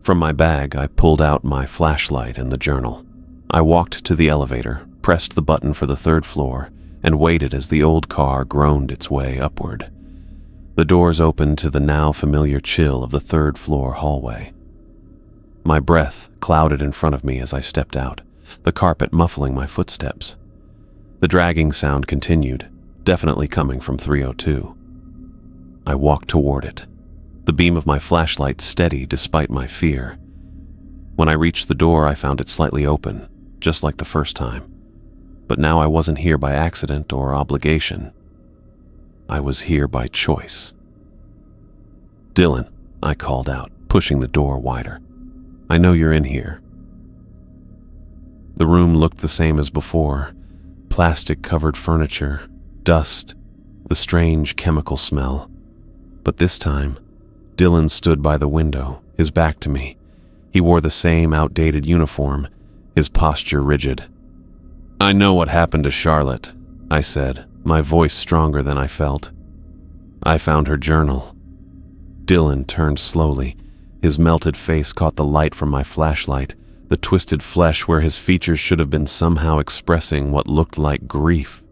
A: From my bag, I pulled out my flashlight and the journal. I walked to the elevator, pressed the button for the 3rd floor, and waited as the old car groaned its way upward. The doors opened to the now familiar chill of the 3rd floor hallway. My breath clouded in front of me as I stepped out, the carpet muffling my footsteps. The dragging sound continued, definitely coming from 302. I walked toward it, the beam of my flashlight steady despite my fear. When I reached the door, I found it slightly open, just like the first time. But now I wasn't here by accident or obligation. I was here by choice. "Dylan," I called out, pushing the door wider. "I know you're in here." The room looked the same as before. Plastic-covered furniture, dust, the strange chemical smell. But this time, Dylan stood by the window, his back to me. He wore the same outdated uniform, his posture rigid. "I know what happened to Charlotte," I said, my voice stronger than I felt. "I found her journal." Dylan turned slowly. His melted face caught the light from my flashlight, the twisted flesh where his features should have been somehow expressing what looked like grief.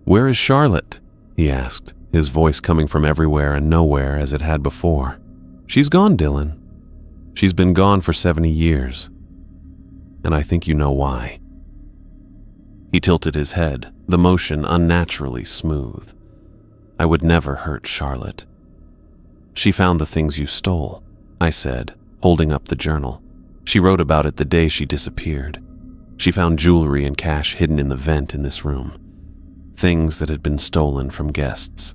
A: "Where is Charlotte?" he asked, his voice coming from everywhere and nowhere as it had before. "She's gone, Dylan. She's been gone for 70 years. And I think you know why." He tilted his head, the motion unnaturally smooth. "I would never hurt Charlotte." "She found the things you stole," I said, holding up the journal. "She wrote about it the day she disappeared. She found jewelry and cash hidden in the vent in this room. Things that had been stolen from guests."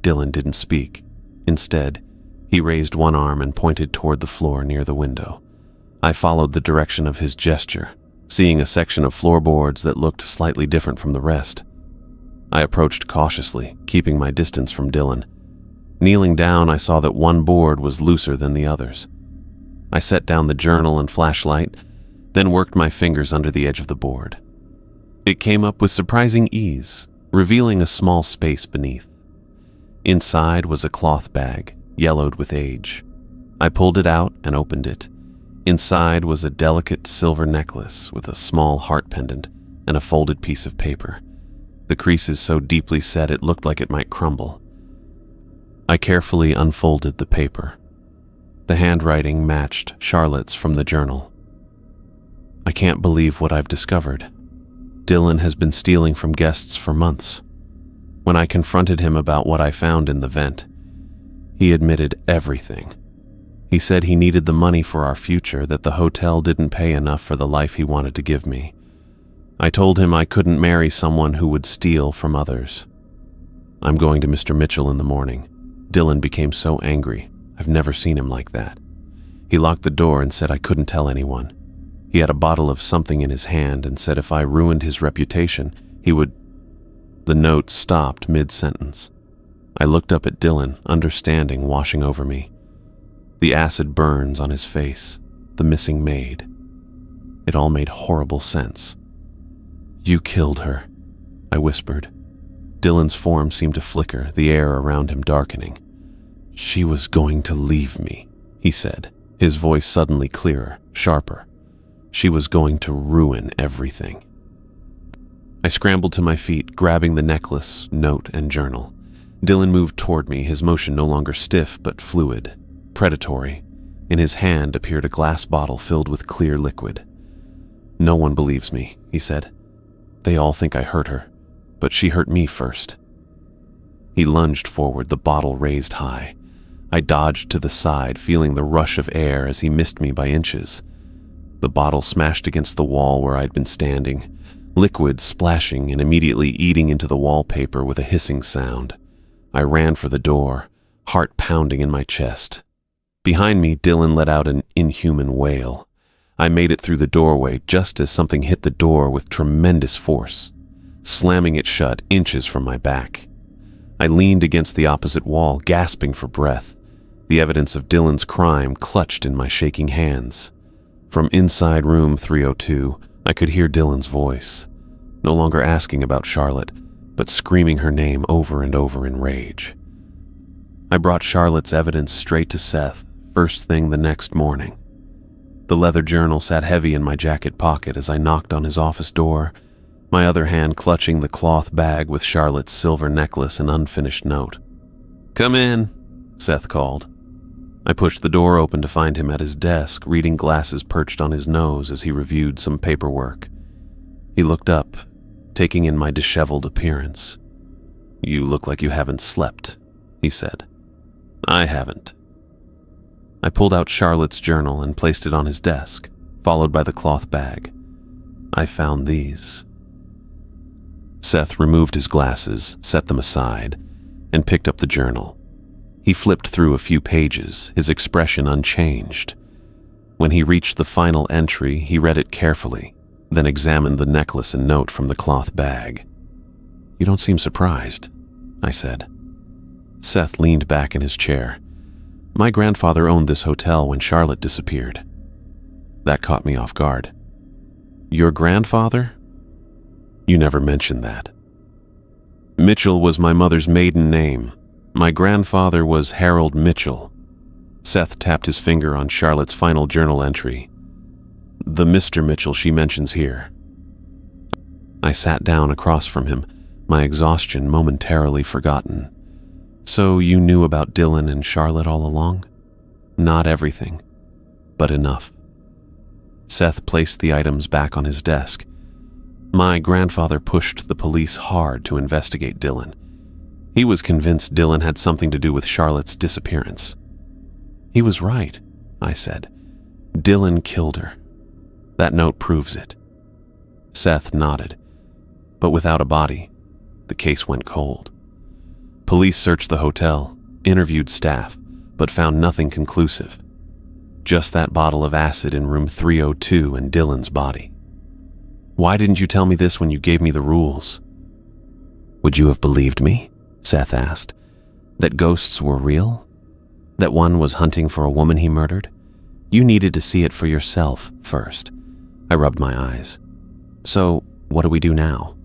A: Dylan didn't speak. Instead, he raised one arm and pointed toward the floor near the window. I followed the direction of his gesture, seeing a section of floorboards that looked slightly different from the rest. I approached cautiously, keeping my distance from Dylan. Kneeling down, I saw that one board was looser than the others. I set down the journal and flashlight, then worked my fingers under the edge of the board. It came up with surprising ease, revealing a small space beneath. Inside was a cloth bag, yellowed with age. I pulled it out and opened it. Inside was a delicate silver necklace with a small heart pendant and a folded piece of paper, the creases so deeply set it looked like it might crumble. I carefully unfolded the paper. The handwriting matched Charlotte's from the journal. "I can't believe what I've discovered. Dylan has been stealing from guests for months. When I confronted him about what I found in the vent, he admitted everything. He said he needed the money for our future, that the hotel didn't pay enough for the life he wanted to give me. I told him I couldn't marry someone who would steal from others. I'm going to Mr. Mitchell in the morning." Dylan became so angry. I've never seen him like that. He locked the door and said I couldn't tell anyone. He had a bottle of something in his hand and said if I ruined his reputation, he would... The note stopped mid-sentence. I looked up at Dylan, understanding washing over me. The acid burns on his face, the missing maid. It all made horrible sense. "You killed her," I whispered. Dylan's form seemed to flicker, the air around him darkening. "She was going to leave me," he said, his voice suddenly clearer, sharper. "She was going to ruin everything." I scrambled to my feet, grabbing the necklace, note, and journal. Dylan moved toward me, his motion no longer stiff but fluid, predatory. In his hand appeared a glass bottle filled with clear liquid. "No one believes me," he said. "They all think I hurt her, but she hurt me first." He lunged forward, the bottle raised high. I dodged to the side, feeling the rush of air as he missed me by inches. The bottle smashed against the wall where I'd been standing, liquid splashing and immediately eating into the wallpaper with a hissing sound. I ran for the door, heart pounding in my chest. Behind me, Dylan let out an inhuman wail. I made it through the doorway just as something hit the door with tremendous force, slamming it shut inches from my back. I leaned against the opposite wall, gasping for breath, the evidence of Dylan's crime clutched in my shaking hands. From inside room 302, I could hear Dylan's voice, no longer asking about Charlotte, but screaming her name over and over in rage. I brought Charlotte's evidence straight to Seth first thing the next morning. The leather journal sat heavy in my jacket pocket as I knocked on his office door, my other hand clutching the cloth bag with Charlotte's silver necklace and unfinished note. "Come in," Seth called. I pushed the door open to find him at his desk, reading glasses perched on his nose as he reviewed some paperwork. He looked up, taking in my disheveled appearance. "You look like you haven't slept," he said. "I haven't." I pulled out Charlotte's journal and placed it on his desk, followed by the cloth bag. "I found these." Seth removed his glasses, set them aside, and picked up the journal. He flipped through a few pages, his expression unchanged. When he reached the final entry, he read it carefully, then examined the necklace and note from the cloth bag. "You don't seem surprised," I said. Seth leaned back in his chair. "My grandfather owned this hotel when Charlotte disappeared." That caught me off guard. "Your grandfather? You never mentioned that." "Mitchell was my mother's maiden name. My grandfather was Harold Mitchell." Seth tapped his finger on Charlotte's final journal entry. "The Mr. Mitchell she mentions here." I sat down across from him, my exhaustion momentarily forgotten. "So you knew about Dylan and Charlotte all along?" "Not everything, but enough." Seth placed the items back on his desk. "My grandfather pushed the police hard to investigate Dylan. He was convinced Dylan had something to do with Charlotte's disappearance." "He was right," I said. "Dylan killed her. That note proves it." Seth nodded. "But without a body, the case went cold. Police searched the hotel, interviewed staff, but found nothing conclusive. Just that bottle of acid in room 302 and Dylan's body." "Why didn't you tell me this when you gave me the rules?" "Would you have believed me?" Seth asked. "That ghosts were real? That one was hunting for a woman he murdered? You needed to see it for yourself first." I rubbed my eyes. "So, what do we do now?"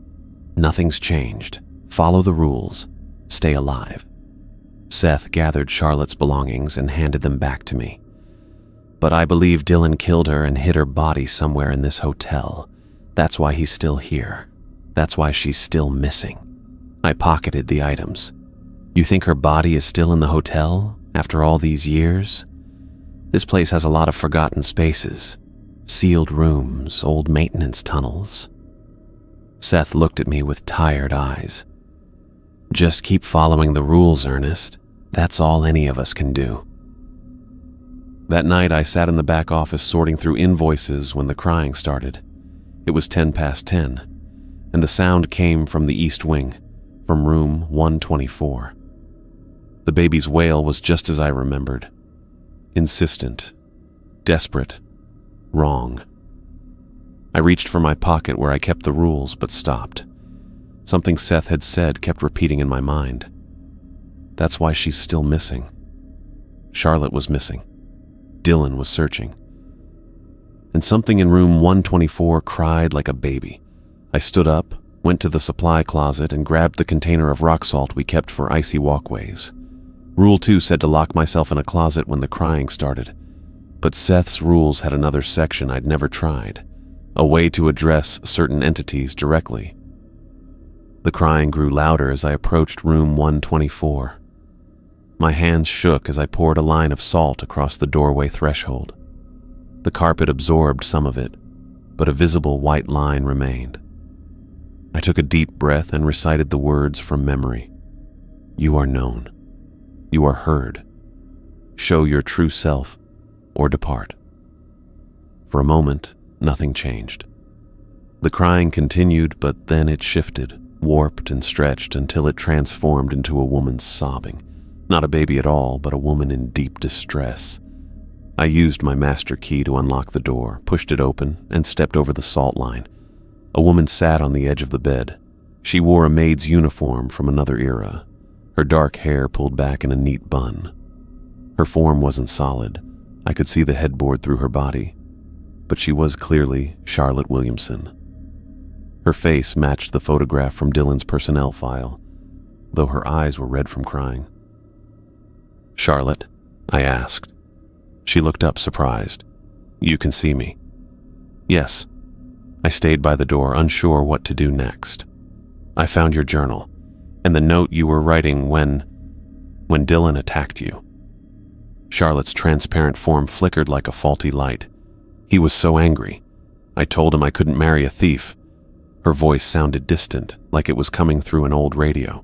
A: "Nothing's changed. Follow the rules. Stay alive." Seth gathered Charlotte's belongings and handed them back to me. "But I believe Dylan killed her and hid her body somewhere in this hotel. That's why he's still here. That's why she's still missing." I pocketed the items. "You think her body is still in the hotel after all these years? This place has a lot of forgotten spaces. Sealed rooms, old maintenance tunnels." Seth looked at me with tired eyes. "Just keep following the rules, Ernest. That's all any of us can do." That night, I sat in the back office sorting through invoices when the crying started. It was 10 past 10, and the sound came from the East Wing, from room 124. The baby's wail was just as I remembered. Insistent, desperate, wrong. I reached for my pocket where I kept the rules, but stopped. Something Seth had said kept repeating in my mind. That's why she's still missing. Charlotte was missing. Dylan was searching. And something in room 124 cried like a baby. I stood up, went to the supply closet, and grabbed the container of rock salt we kept for icy walkways. Rule 2 said to lock myself in a closet when the crying started, but Seth's rules had another section I'd never tried, a way to address certain entities directly. The crying grew louder as I approached room 124. My hands shook as I poured a line of salt across the doorway threshold. The carpet absorbed some of it, but a visible white line remained. I took a deep breath and recited the words from memory. "You are known. You are heard. show your true self, or depart. For a moment, nothing changed. The crying continued, but then it shifted, warped and stretched until it transformed into a woman's sobbing. Not a baby at all, but a woman in deep distress. I used my master key to unlock the door, pushed it open, and stepped over the salt line. A woman sat on the edge of the bed. She wore a maid's uniform from another era, her dark hair pulled back in a neat bun. Her form wasn't solid. I could see the headboard through her body, but she was clearly Charlotte Williamson. Her face matched the photograph from Dylan's personnel file, though her eyes were red from crying. "Charlotte?" I asked. She looked up, surprised. "You can see me?" "Yes." I stayed by the door, unsure what to do next. "I found your journal, and the note you were writing when Dylan attacked you." Charlotte's transparent form flickered like a faulty light. "He was so angry. I told him I couldn't marry a thief." Her voice sounded distant, like it was coming through an old radio.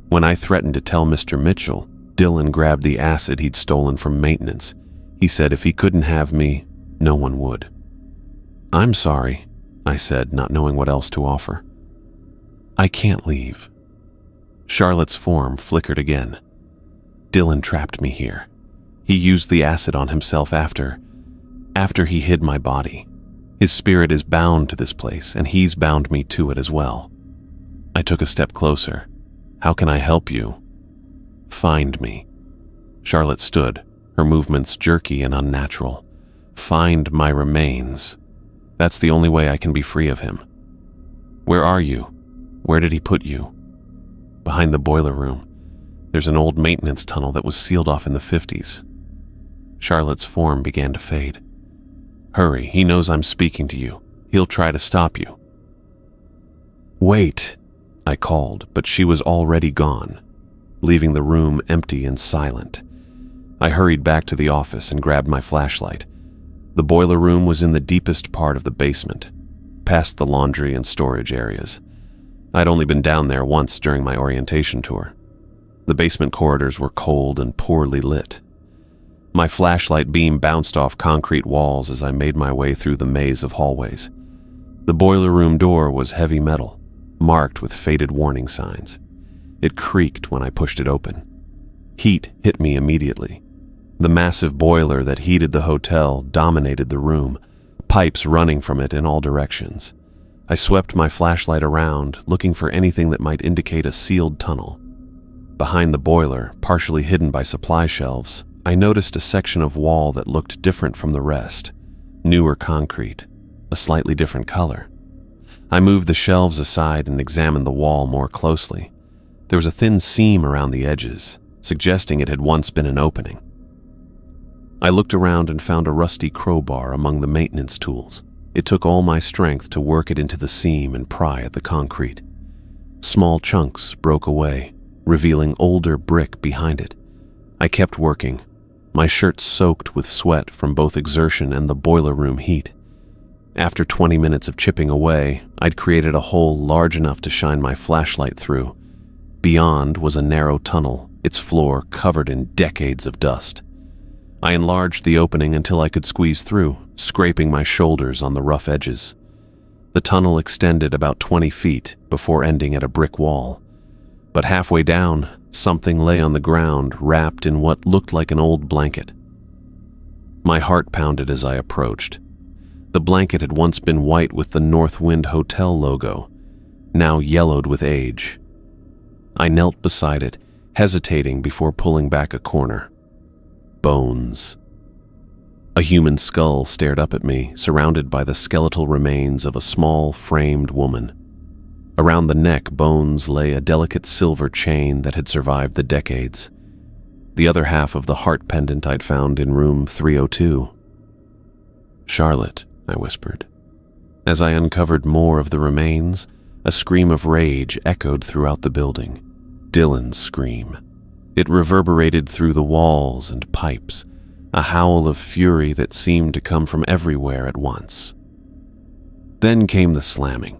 A: "When I threatened to tell Mr. Mitchell, Dylan grabbed the acid he'd stolen from maintenance. He said if he couldn't have me, no one would." "I'm sorry," I said, not knowing what else to offer. "I can't leave." Charlotte's form flickered again. "Dylan trapped me here. He used the acid on himself after he hid my body. His spirit is bound to this place, and he's bound me to it as well." I took a step closer. "How can I help you?" "Find me." Charlotte stood, her movements jerky and unnatural. "Find my remains. That's the only way I can be free of him." "Where are you? Where did he put you?" "Behind the boiler room. There's an old maintenance tunnel that was sealed off in the 50s. Charlotte's form began to fade. "Hurry, he knows I'm speaking to you. He'll try to stop you." "Wait," I called, but she was already gone, leaving the room empty and silent. I hurried back to the office and grabbed my flashlight. The boiler room was in the deepest part of the basement, past the laundry and storage areas. I'd only been down there once during my orientation tour. The basement corridors were cold and poorly lit. My flashlight beam bounced off concrete walls as I made my way through the maze of hallways. The boiler room door was heavy metal, marked with faded warning signs. It creaked when I pushed it open. Heat hit me immediately. The massive boiler that heated the hotel dominated the room, pipes running from it in all directions. I swept my flashlight around, looking for anything that might indicate a sealed tunnel. Behind the boiler, partially hidden by supply shelves, I noticed a section of wall that looked different from the rest. Newer concrete, a slightly different color. I moved the shelves aside and examined the wall more closely. There was a thin seam around the edges, suggesting it had once been an opening. I looked around and found a rusty crowbar among the maintenance tools. It took all my strength to work it into the seam and pry at the concrete. Small chunks broke away, revealing older brick behind it. I kept working, my shirt soaked with sweat from both exertion and the boiler room heat. After 20 minutes of chipping away, I'd created a hole large enough to shine my flashlight through. Beyond was a narrow tunnel, its floor covered in decades of dust. I enlarged the opening until I could squeeze through, scraping my shoulders on the rough edges. The tunnel extended about 20 feet before ending at a brick wall. But halfway down, something lay on the ground, wrapped in what looked like an old blanket. My heart pounded as I approached. The blanket had once been white with the Northwind Hotel logo, now yellowed with age. I knelt beside it, hesitating before pulling back a corner. Bones. A human skull stared up at me, surrounded by the skeletal remains of a small, framed woman. Around the neck bones lay a delicate silver chain that had survived the decades. The other half of the heart pendant I'd found in room 302. "Charlotte," I whispered. As I uncovered more of the remains, a scream of rage echoed throughout the building. Dylan's scream. It reverberated through the walls and pipes, a howl of fury that seemed to come from everywhere at once. Then came the slamming.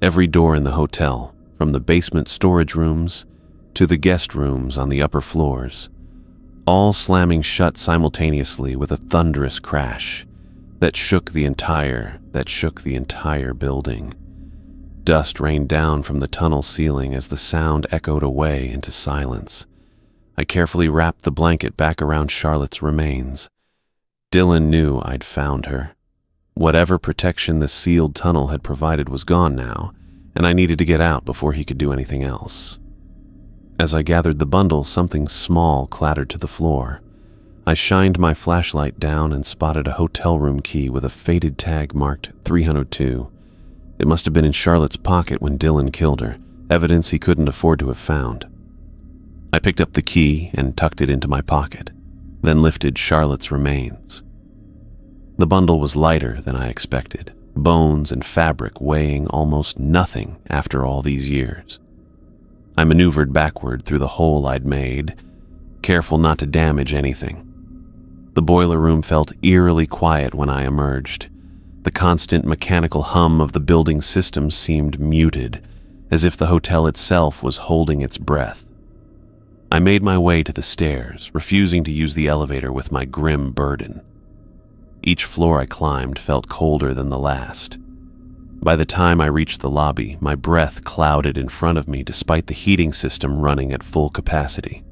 A: Every door in the hotel, from the basement storage rooms to the guest rooms on the upper floors, all slamming shut simultaneously with a thunderous crash that shook the entire building. Dust rained down from the tunnel ceiling as the sound echoed away into silence. I carefully wrapped the blanket back around Charlotte's remains. Dylan knew I'd found her. Whatever protection the sealed tunnel had provided was gone now, and I needed to get out before he could do anything else. As I gathered the bundle, something small clattered to the floor. I shined my flashlight down and spotted a hotel room key with a faded tag marked 302. It must have been in Charlotte's pocket when Dylan killed her, evidence he couldn't afford to have found. I picked up the key and tucked it into my pocket, then lifted Charlotte's remains. The bundle was lighter than I expected, bones and fabric weighing almost nothing after all these years. I maneuvered backward through the hole I'd made, careful not to damage anything. The boiler room felt eerily quiet when I emerged. The constant mechanical hum of the building system seemed muted, as if the hotel itself was holding its breath. I made my way to the stairs, refusing to use the elevator with my grim burden. Each floor I climbed felt colder than the last. By the time I reached the lobby, my breath clouded in front of me despite the heating system running at full capacity.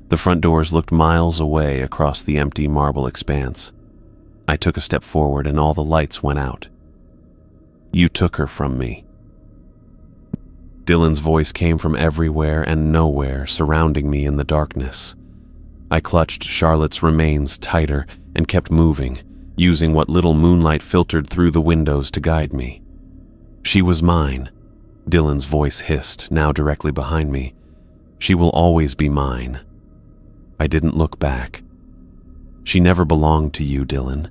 A: The front doors looked miles away across the empty marble expanse. I took a step forward and all the lights went out. "You took her from me." Dylan's voice came from everywhere and nowhere, surrounding me in the darkness. I clutched Charlotte's remains tighter and kept moving, using what little moonlight filtered through the windows to guide me. "She was mine," Dylan's voice hissed, now directly behind me. "She will always be mine." I didn't look back. "She never belonged to you, Dylan.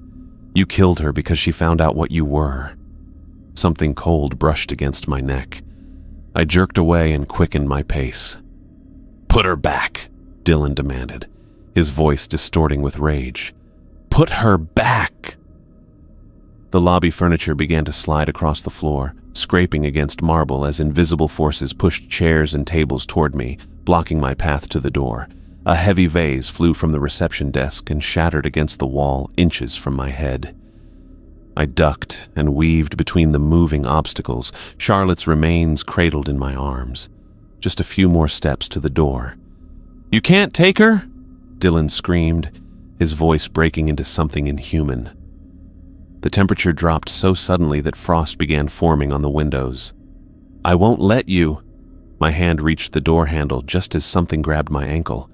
A: You killed her because she found out what you were." Something cold brushed against my neck. I jerked away and quickened my pace. "Put her back," Dylan demanded, his voice distorting with rage. "Put her back!" The lobby furniture began to slide across the floor, scraping against marble as invisible forces pushed chairs and tables toward me, blocking my path to the door. A heavy vase flew from the reception desk and shattered against the wall inches from my head. I ducked and weaved between the moving obstacles, Charlotte's remains cradled in my arms. Just a few more steps to the door. "You can't take her?" Dylan screamed, his voice breaking into something inhuman. The temperature dropped so suddenly that frost began forming on the windows. "I won't let you." My hand reached the door handle just as something grabbed my ankle.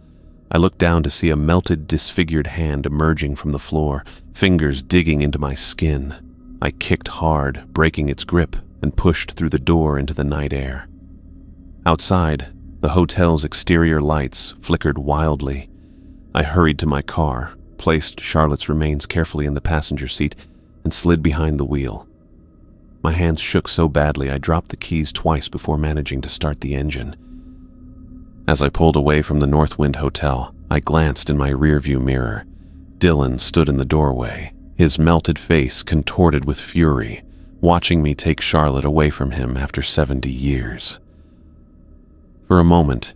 A: I looked down to see a melted, disfigured hand emerging from the floor, fingers digging into my skin. I kicked hard, breaking its grip, and pushed through the door into the night air. Outside, the hotel's exterior lights flickered wildly. I hurried to my car, placed Charlotte's remains carefully in the passenger seat, and slid behind the wheel. My hands shook so badly I dropped the keys twice before managing to start the engine. As I pulled away from the Northwind Hotel, I glanced in my rearview mirror. Dylan stood in the doorway, his melted face contorted with fury, watching me take Charlotte away from him after 70 years. For a moment,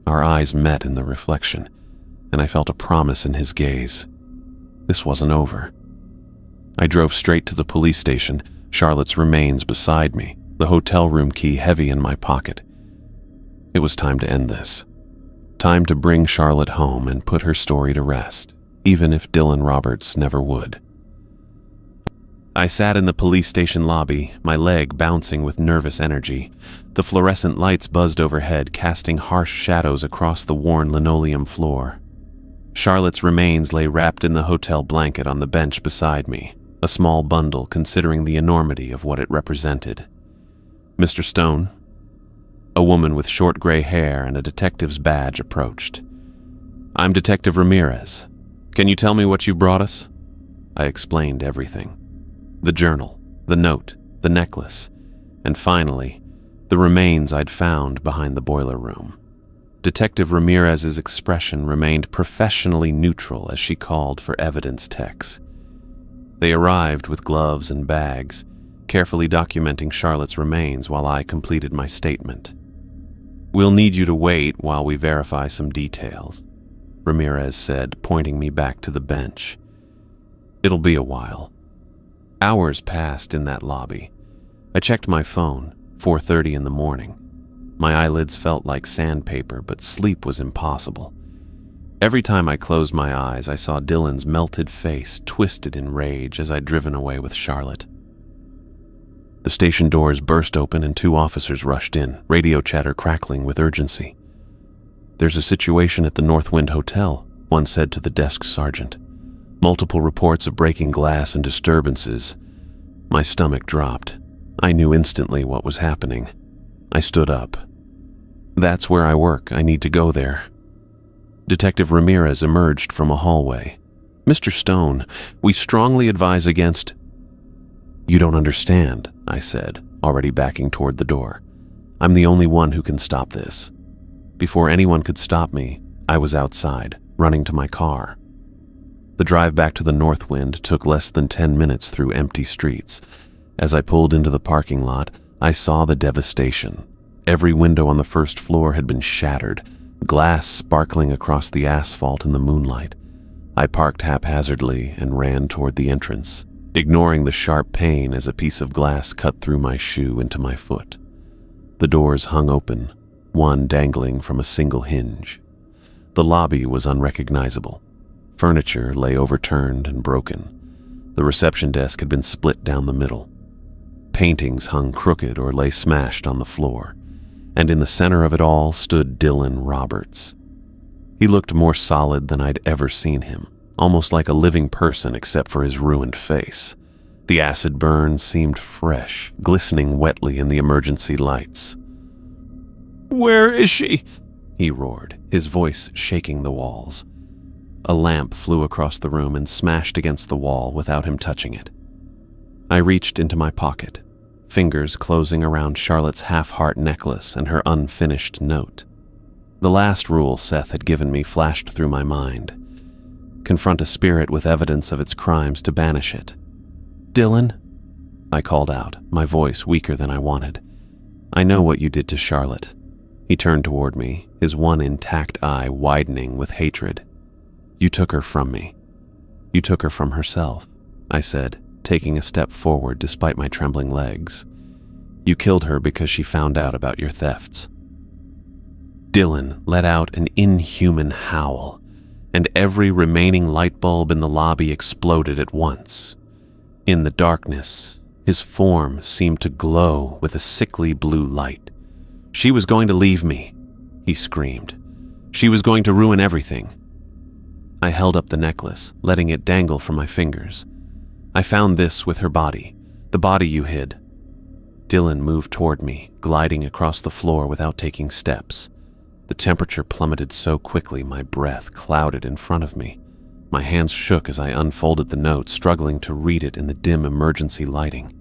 A: our eyes met in the reflection, and I felt a promise in his gaze. This wasn't over. I drove straight to the police station, Charlotte's remains beside me, the hotel room key heavy in my pocket. It was time to end this. Time to bring Charlotte home and put her story to rest, even if Dylan Roberts never would. I sat in the police station lobby, my leg bouncing with nervous energy. The fluorescent lights buzzed overhead, casting harsh shadows across the worn linoleum floor. Charlotte's remains lay wrapped in the hotel blanket on the bench beside me, a small bundle considering the enormity of what it represented. "Mr. Stone?" A woman with short gray hair and a detective's badge approached. "I'm Detective Ramirez. Can you tell me what you've brought us?" I explained everything. The journal, the note, the necklace, and finally, the remains I'd found behind the boiler room. Detective Ramirez's expression remained professionally neutral as she called for evidence techs. They arrived with gloves and bags, carefully documenting Charlotte's remains while I completed my statement. "We'll need you to wait while we verify some details." Ramirez said, pointing me back to the bench. It'll be a while. Hours passed in that lobby. I checked my phone, 4:30 in the morning. My eyelids felt like sandpaper, but sleep was impossible. Every time I closed my eyes, I saw Dylan's melted face twisted in rage as I'd driven away with Charlotte. The station doors burst open and 2 officers rushed in, radio chatter crackling with urgency. "There's a situation at the Northwind Hotel," one said to the desk sergeant. "Multiple reports of breaking glass and disturbances." My stomach dropped. I knew instantly what was happening. I stood up. "That's where I work. I need to go there." Detective Ramirez emerged from a hallway. "Mr. Stone, we strongly advise against—" "You don't understand," I said, already backing toward the door. "I'm the only one who can stop this." Before anyone could stop me, I was outside, running to my car. The drive back to the Northwind took less than 10 minutes through empty streets. As I pulled into the parking lot, I saw the devastation. Every window on the first floor had been shattered, glass sparkling across the asphalt in the moonlight. I parked haphazardly and ran toward the entrance, ignoring the sharp pain as a piece of glass cut through my shoe into my foot. The doors hung open, one dangling from a single hinge. The lobby was unrecognizable. Furniture lay overturned and broken. The reception desk had been split down the middle. Paintings hung crooked or lay smashed on the floor, and in the center of it all stood Dylan Roberts. He looked more solid than I'd ever seen him, almost like a living person except for his ruined face. The acid burn seemed fresh, glistening wetly in the emergency lights. "Where is she?" he roared, his voice shaking the walls. A lamp flew across the room and smashed against the wall without him touching it. I reached into my pocket, fingers closing around Charlotte's half-heart necklace and her unfinished note. The last rule Seth had given me flashed through my mind. Confront a spirit with evidence of its crimes to banish it. "Dylan," I called out, my voice weaker than I wanted. "I know what you did to Charlotte." He turned toward me, his one intact eye widening with hatred. "You took her from me. You took her from herself," I said, taking a step forward despite my trembling legs. "You killed her because she found out about your thefts." Dylan let out an inhuman howl, and every remaining light bulb in the lobby exploded at once. In the darkness, his form seemed to glow with a sickly blue light. "She was going to leave me," he screamed. "She was going to ruin everything." I held up the necklace, letting it dangle from my fingers. "I found this with her body, the body you hid." Dylan moved toward me, gliding across the floor without taking steps. The temperature plummeted so quickly my breath clouded in front of me. My hands shook as I unfolded the note, struggling to read it in the dim emergency lighting.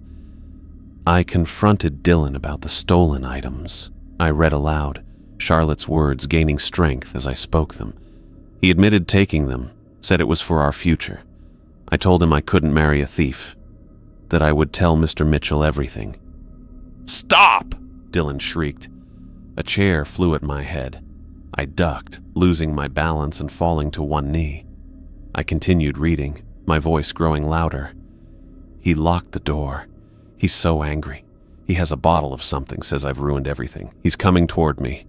A: I confronted Dylan about the stolen items. I read aloud, Charlotte's words gaining strength as I spoke them. He admitted taking them, said it was for our future. I told him I couldn't marry a thief, that I would tell Mr. Mitchell everything. "Stop!" Dylan shrieked. A chair flew at my head. I ducked, losing my balance and falling to one knee. I continued reading, my voice growing louder. "He locked the door. He's so angry. He has a bottle of something, says I've ruined everything. He's coming toward me."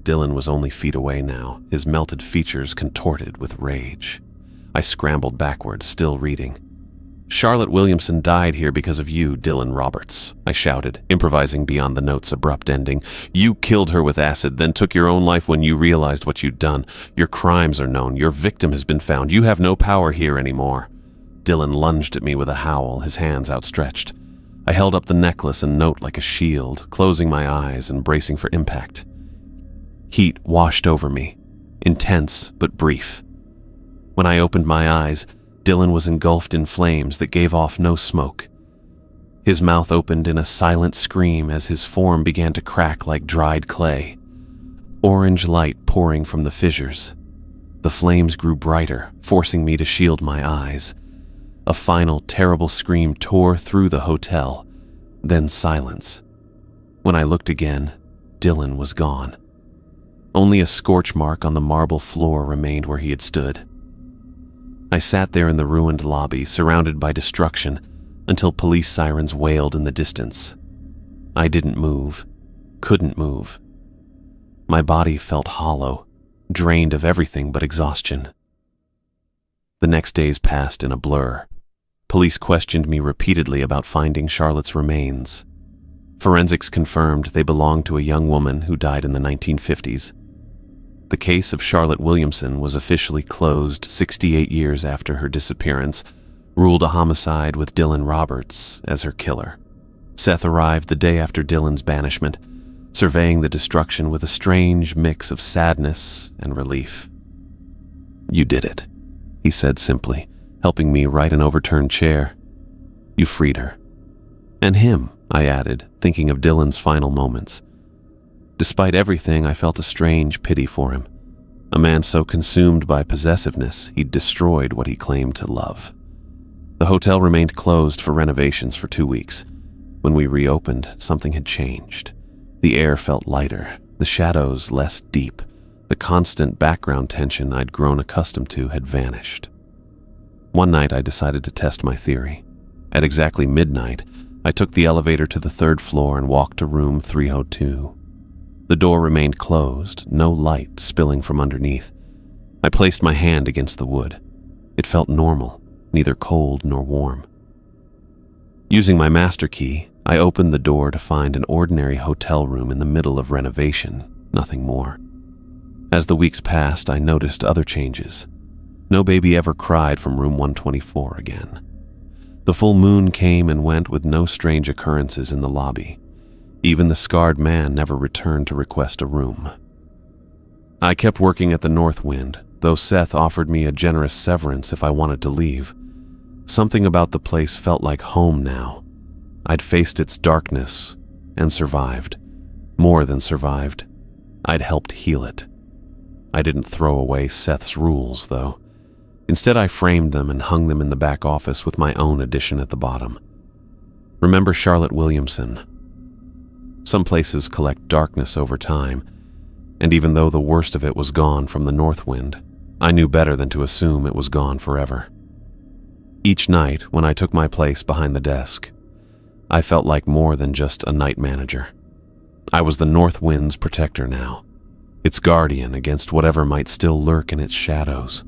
A: Dylan was only feet away now, his melted features contorted with rage. I scrambled backward, still reading. "Charlotte Williamson died here because of you, Dylan Roberts," I shouted, improvising beyond the note's abrupt ending. "You killed her with acid, then took your own life when you realized what you'd done. Your crimes are known. Your victim has been found. You have no power here anymore." Dylan lunged at me with a howl, his hands outstretched. I held up the necklace and note like a shield, closing my eyes and bracing for impact. Heat washed over me, intense but brief. When I opened my eyes, Dylan was engulfed in flames that gave off no smoke. His mouth opened in a silent scream as his form began to crack like dried clay. Orange light pouring from the fissures. The flames grew brighter, forcing me to shield my eyes. A final terrible scream tore through the hotel, then silence. When I looked again, Dylan was gone. Only a scorch mark on the marble floor remained where he had stood. I sat there in the ruined lobby, surrounded by destruction, until police sirens wailed in the distance. I didn't move, couldn't move. My body felt hollow, drained of everything but exhaustion. The next days passed in a blur. Police questioned me repeatedly about finding Charlotte's remains. Forensics confirmed they belonged to a young woman who died in the 1950s. The case of Charlotte Williamson was officially closed 68 years after her disappearance, ruled a homicide with Dylan Roberts as her killer. Seth arrived the day after Dylan's banishment, surveying the destruction with a strange mix of sadness and relief. "You did it," he said simply, helping me right an overturned chair. "You freed her." "And him," I added, thinking of Dylan's final moments. Despite everything, I felt a strange pity for him. A man so consumed by possessiveness, he'd destroyed what he claimed to love. The hotel remained closed for renovations for 2 weeks. When we reopened, something had changed. The air felt lighter, the shadows less deep. The constant background tension I'd grown accustomed to had vanished. One night I decided to test my theory. At exactly midnight, I took the elevator to the 3rd floor and walked to room 302. The door remained closed, no light spilling from underneath. I placed my hand against the wood. It felt normal, neither cold nor warm. Using my master key, I opened the door to find an ordinary hotel room in the middle of renovation, nothing more. As the weeks passed, I noticed other changes. No baby ever cried from room 124 again. The full moon came and went with no strange occurrences in the lobby. Even the scarred man never returned to request a room. I kept working at the North Wind, though Seth offered me a generous severance if I wanted to leave. Something about the place felt like home now. I'd faced its darkness and survived. More than survived. I'd helped heal it. I didn't throw away Seth's rules, though. Instead, I framed them and hung them in the back office with my own addition at the bottom. Remember Charlotte Williamson. Some places collect darkness over time, and even though the worst of it was gone from the North Wind, I knew better than to assume it was gone forever. Each night, when I took my place behind the desk, I felt like more than just a night manager. I was the North Wind's protector now, its guardian against whatever might still lurk in its shadows.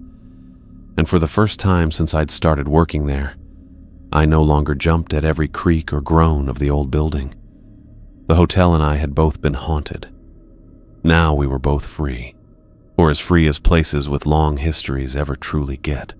A: And for the first time since I'd started working there, I no longer jumped at every creak or groan of the old building. The hotel and I had both been haunted. Now we were both free, or as free as places with long histories ever truly get.